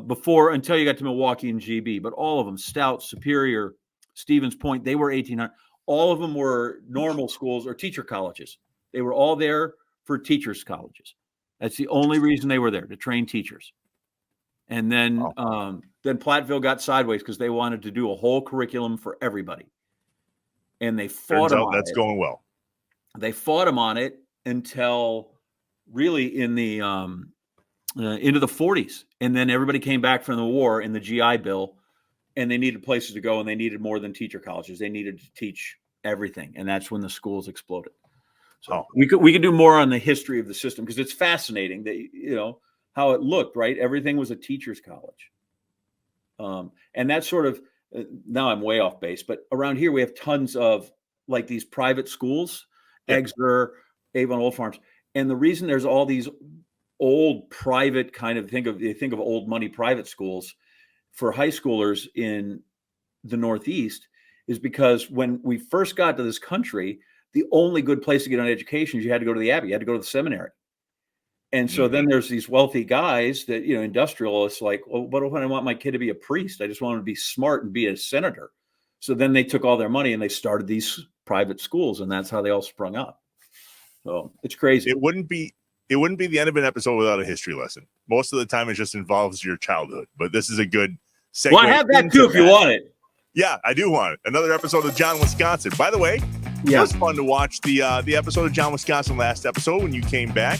before, until you got to Milwaukee and GB, but all of them, Stout, Superior, Stevens Point, they were 1800. All of them were normal schools or teacher colleges. They were all there for teachers' colleges. That's the only reason they were there, to train teachers. And then Platteville got sideways because they wanted to do a whole curriculum for everybody. And they fought them on it. That's going well. They fought them on it until really in the into the 40s. And then everybody came back from the war in the GI Bill, and they needed places to go, and they needed more than teacher colleges. They needed to teach everything. And that's when the schools exploded. So we could do more on the history of the system because it's fascinating that, how it looked, right? Everything was a teacher's college. And that's sort of, now I'm way off base, but around here we have tons of like these private schools, Exeter, Avon Old Farms. And the reason there's all these old private kind of, think of old money private schools for high schoolers in the Northeast is because when we first got to this country, the only good place to get an education is you had to go to the Abbey, you had to go to the seminary. And so then there's these wealthy guys that, industrialists like, well, what if I want my kid to be a priest? I just want him to be smart and be a senator. So then they took all their money and they started these private schools, and that's how they all sprung up. So it's crazy. It wouldn't be the end of an episode without a history lesson. Most of the time it just involves your childhood, but this is a good segue. Well, I have that too if you want it. Yeah, I do want it. Another episode of John, Wisconsin. By the way, it was fun to watch the episode of John, Wisconsin last episode when you came back.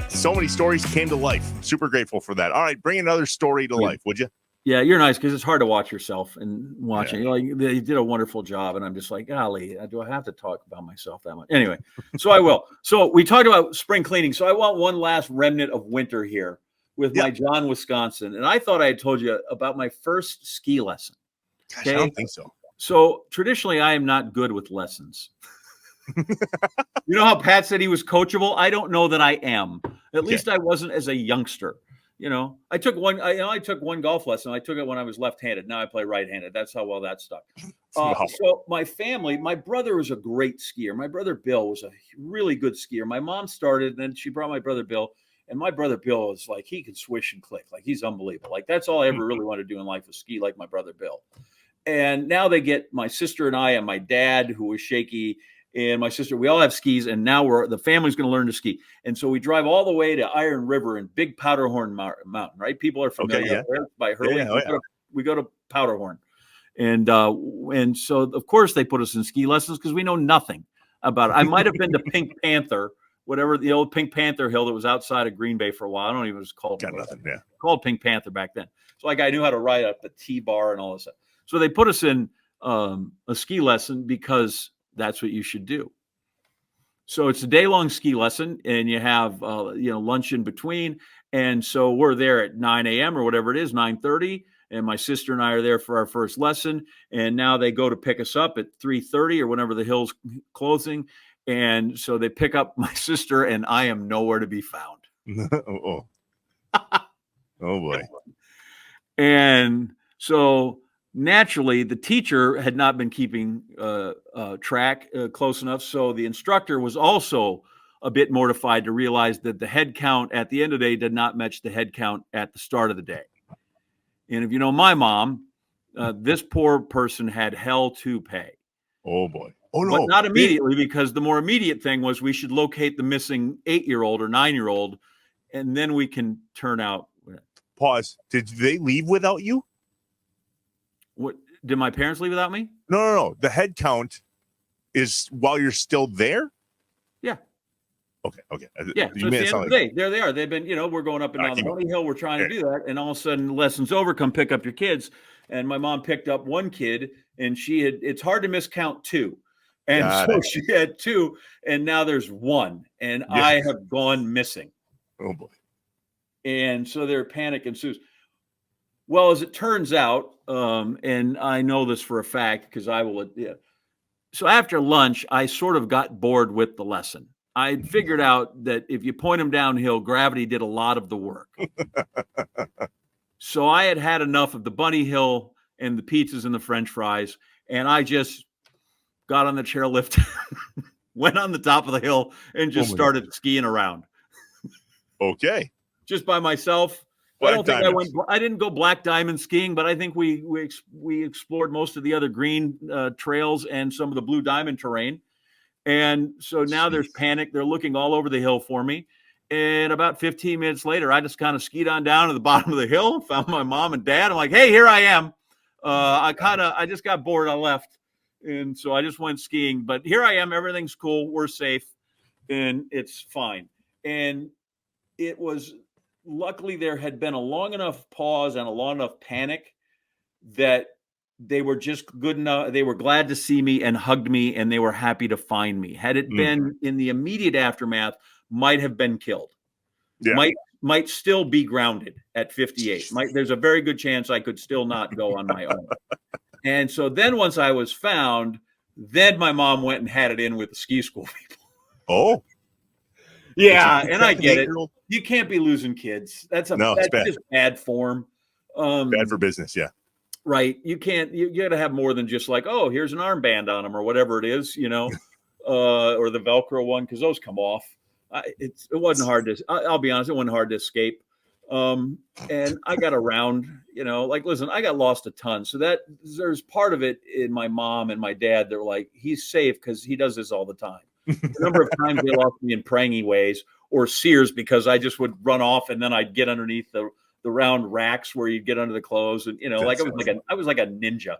So many stories came to life. Super grateful for that. All right, bring another story to life, would you? Yeah, you're nice because it's hard to watch yourself and watching. They did a wonderful job, and I'm just like, golly, do I have to talk about myself that much? Anyway, so I will. So we talked about spring cleaning. So I want one last remnant of winter here with my John, Wisconsin. And I thought I had told you about my first ski lesson. Gosh, I don't think so. So traditionally, I am not good with lessons. You know how Pat said he was coachable? I don't know that I am. At least I wasn't as a youngster. I took one golf lesson. I took it when I was left-handed. Now I play right-handed. That's how well that stuck. So my family, my brother was a great skier. My brother Bill was a really good skier. My mom started, and then she brought my brother Bill. And my brother Bill is like, he can swish and click. Like, he's unbelievable. Like, that's all I ever really wanted to do in life was ski like my brother Bill. And now they get my sister and I and my dad, who was shaky, and my sister, we all have skis, and now the family's going to learn to ski. And so we drive all the way to Iron River and Big Powderhorn Mountain, right? People are familiar by Hurley. We go to Powderhorn. And so, of course, they put us in ski lessons because we know nothing about it. I might have been to Pink Panther, whatever, the old Pink Panther hill that was outside of Green Bay for a while. I don't even know what it's called. Called Pink Panther back then. So like I knew how to ride up the T-bar and all this stuff. So they put us in a ski lesson because that's what you should do. So it's a day-long ski lesson, and you have lunch in between. And so we're there at 9 a.m. or whatever it is, 9:30, and my sister and I are there for our first lesson. And now they go to pick us up at 3:30 or whenever the hill's closing. And so they pick up my sister, and I am nowhere to be found. Oh boy. And so naturally, the teacher had not been keeping track close enough. So the instructor was also a bit mortified to realize that the head count at the end of the day did not match the head count at the start of the day. And if you know my mom, this poor person had hell to pay. Oh boy. Oh no. But not immediately, because the more immediate thing was we should locate the missing 8-year-old or 9-year-old, and then we can turn out. Pause. Did they leave without you? What, did my parents leave without me? No. The head count is while you're still there? Yeah. Okay. Yeah. So at the end of the day, there they are. They've been, we're going up and down the bunny hill. We're trying to do that. And all of a sudden, lesson's over. Come pick up your kids. And my mom picked up one kid, and it's hard to miscount 2. And she had 2, and now there's 1. And I have gone missing. Oh, boy. And so their panic ensues. Well, as it turns out, and I know this for a fact because I will. So after lunch, I sort of got bored with the lesson. I figured out that if you point them downhill, gravity did a lot of the work. So I had enough of the bunny hill and the pizzas and the French fries, and I just got on the chairlift, went on the top of the hill, and just started skiing around. Okay. Just by myself. I didn't go black diamond skiing, but I think we explored most of the other green trails and some of the blue diamond terrain. And so now there's panic. They're looking all over the hill for me. And about 15 minutes later, I just kind of skied on down to the bottom of the hill, found my mom and dad. I'm like, hey, here I am. I just got bored. I left. And so I just went skiing. But here I am. Everything's cool. We're safe. And it's fine. And it was luckily there had been a long enough pause and a long enough panic that they were just good enough. They were glad to see me and hugged me, and they were happy to find me. Had it been in the immediate aftermath, might have been killed. Yeah. Might still be grounded at 58. There's a very good chance I could still not go on my own. And so then once I was found, then my mom went and had it in with the ski school people. Oh. Yeah, and I get it. You can't be losing kids. That's bad. Just bad form. Bad for business, yeah. Right. You can't, you got to have more than just like, oh, here's an armband on them or whatever it is, or the Velcro one, because those come off. It wasn't hard to, I'll be honest, it wasn't hard to escape. And I got around, listen, I got lost a ton. So there's part of it in my mom and my dad. They're like, he's safe because he does this all the time. The number of times they lost me in prangy ways or Sears because I just would run off and then I'd get underneath the round racks where you'd get under the clothes and I was like a ninja,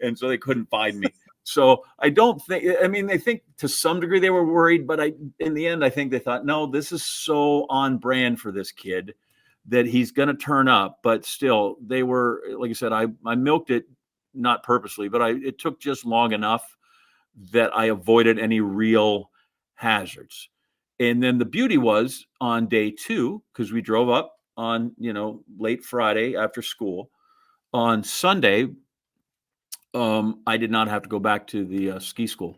and so they couldn't find me. So I don't think, they think to some degree they were worried, but in the end I think they thought, no, this is so on brand for this kid that he's going to turn up. But still, they were, like I said, I milked it, not purposely, but it took just long enough that I avoided any real hazards. And then the beauty was on day 2, because we drove up on, late Friday after school. On Sunday, I did not have to go back to the ski school.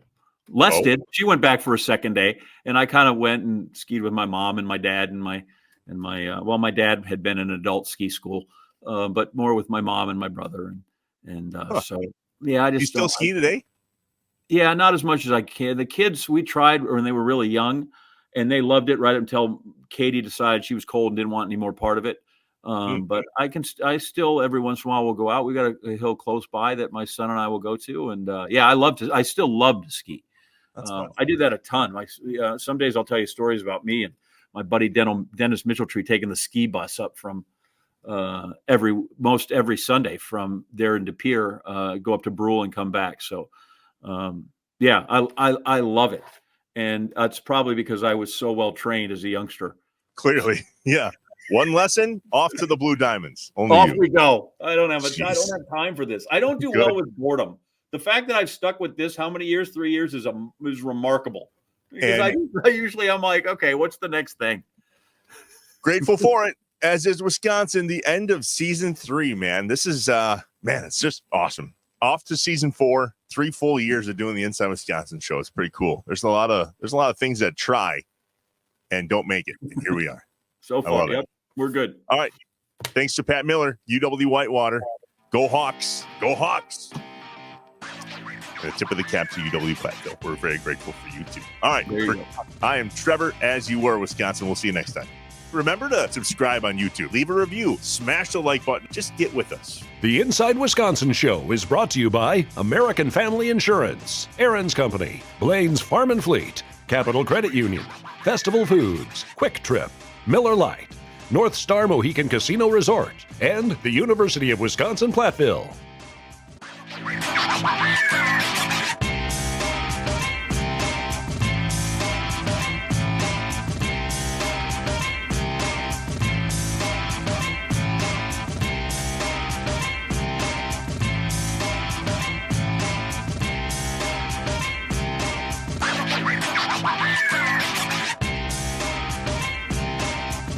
Les did. She went back for a second day, and I kind of went and skied with my mom and my dad and my dad had been in adult ski school, but more with my mom and my brother. So, yeah, I just. You still ski today? Yeah, not as much as I can. The kids, we tried when they were really young, and they loved it right until Katie decided she was cold and didn't want any more part of it. But I still every once in a while will go out. We got a hill close by that my son and I will go to, and I still love to ski. I do that a ton. Some days I'll tell you stories about me and my buddy Dennis Mitchelltree taking the ski bus up from every Sunday from there in De Pere, go up to Brule and come back. So I love it. And that's probably because I was so well trained as a youngster. Clearly. Yeah. One lesson, off to the Blue Diamonds. We go. I don't have time for this. I don't do well with boredom. The fact that I've stuck with this, how many years? 3 years is remarkable. Because I'm like, okay, what's the next thing? Grateful for it. as is Wisconsin, the end of season 3, man. This is, it's just awesome. Off to season 4, 3 full years of doing the Inside Wisconsin show. It's pretty cool. There's a lot of things that try and don't make it. And here we are. So far, yep, we're good. All right. Thanks to Pat Miller, UW-Whitewater. Go Hawks. Go Hawks. And a tip of the cap to UW-Platteville. We're very grateful for you, too. All right. I am Trevor, as you were, Wisconsin. We'll see you next time. Remember to subscribe on YouTube. Leave a review. Smash the like button. Just get with us. The Inside Wisconsin Show is brought to you by American Family Insurance, Aaron's Company, Blaine's Farm and Fleet, Capital Credit Union, Festival Foods, Quick Trip, Miller Lite, North Star Mohican Casino Resort, and the University of Wisconsin-Platteville.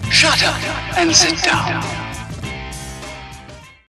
Shut up and sit down.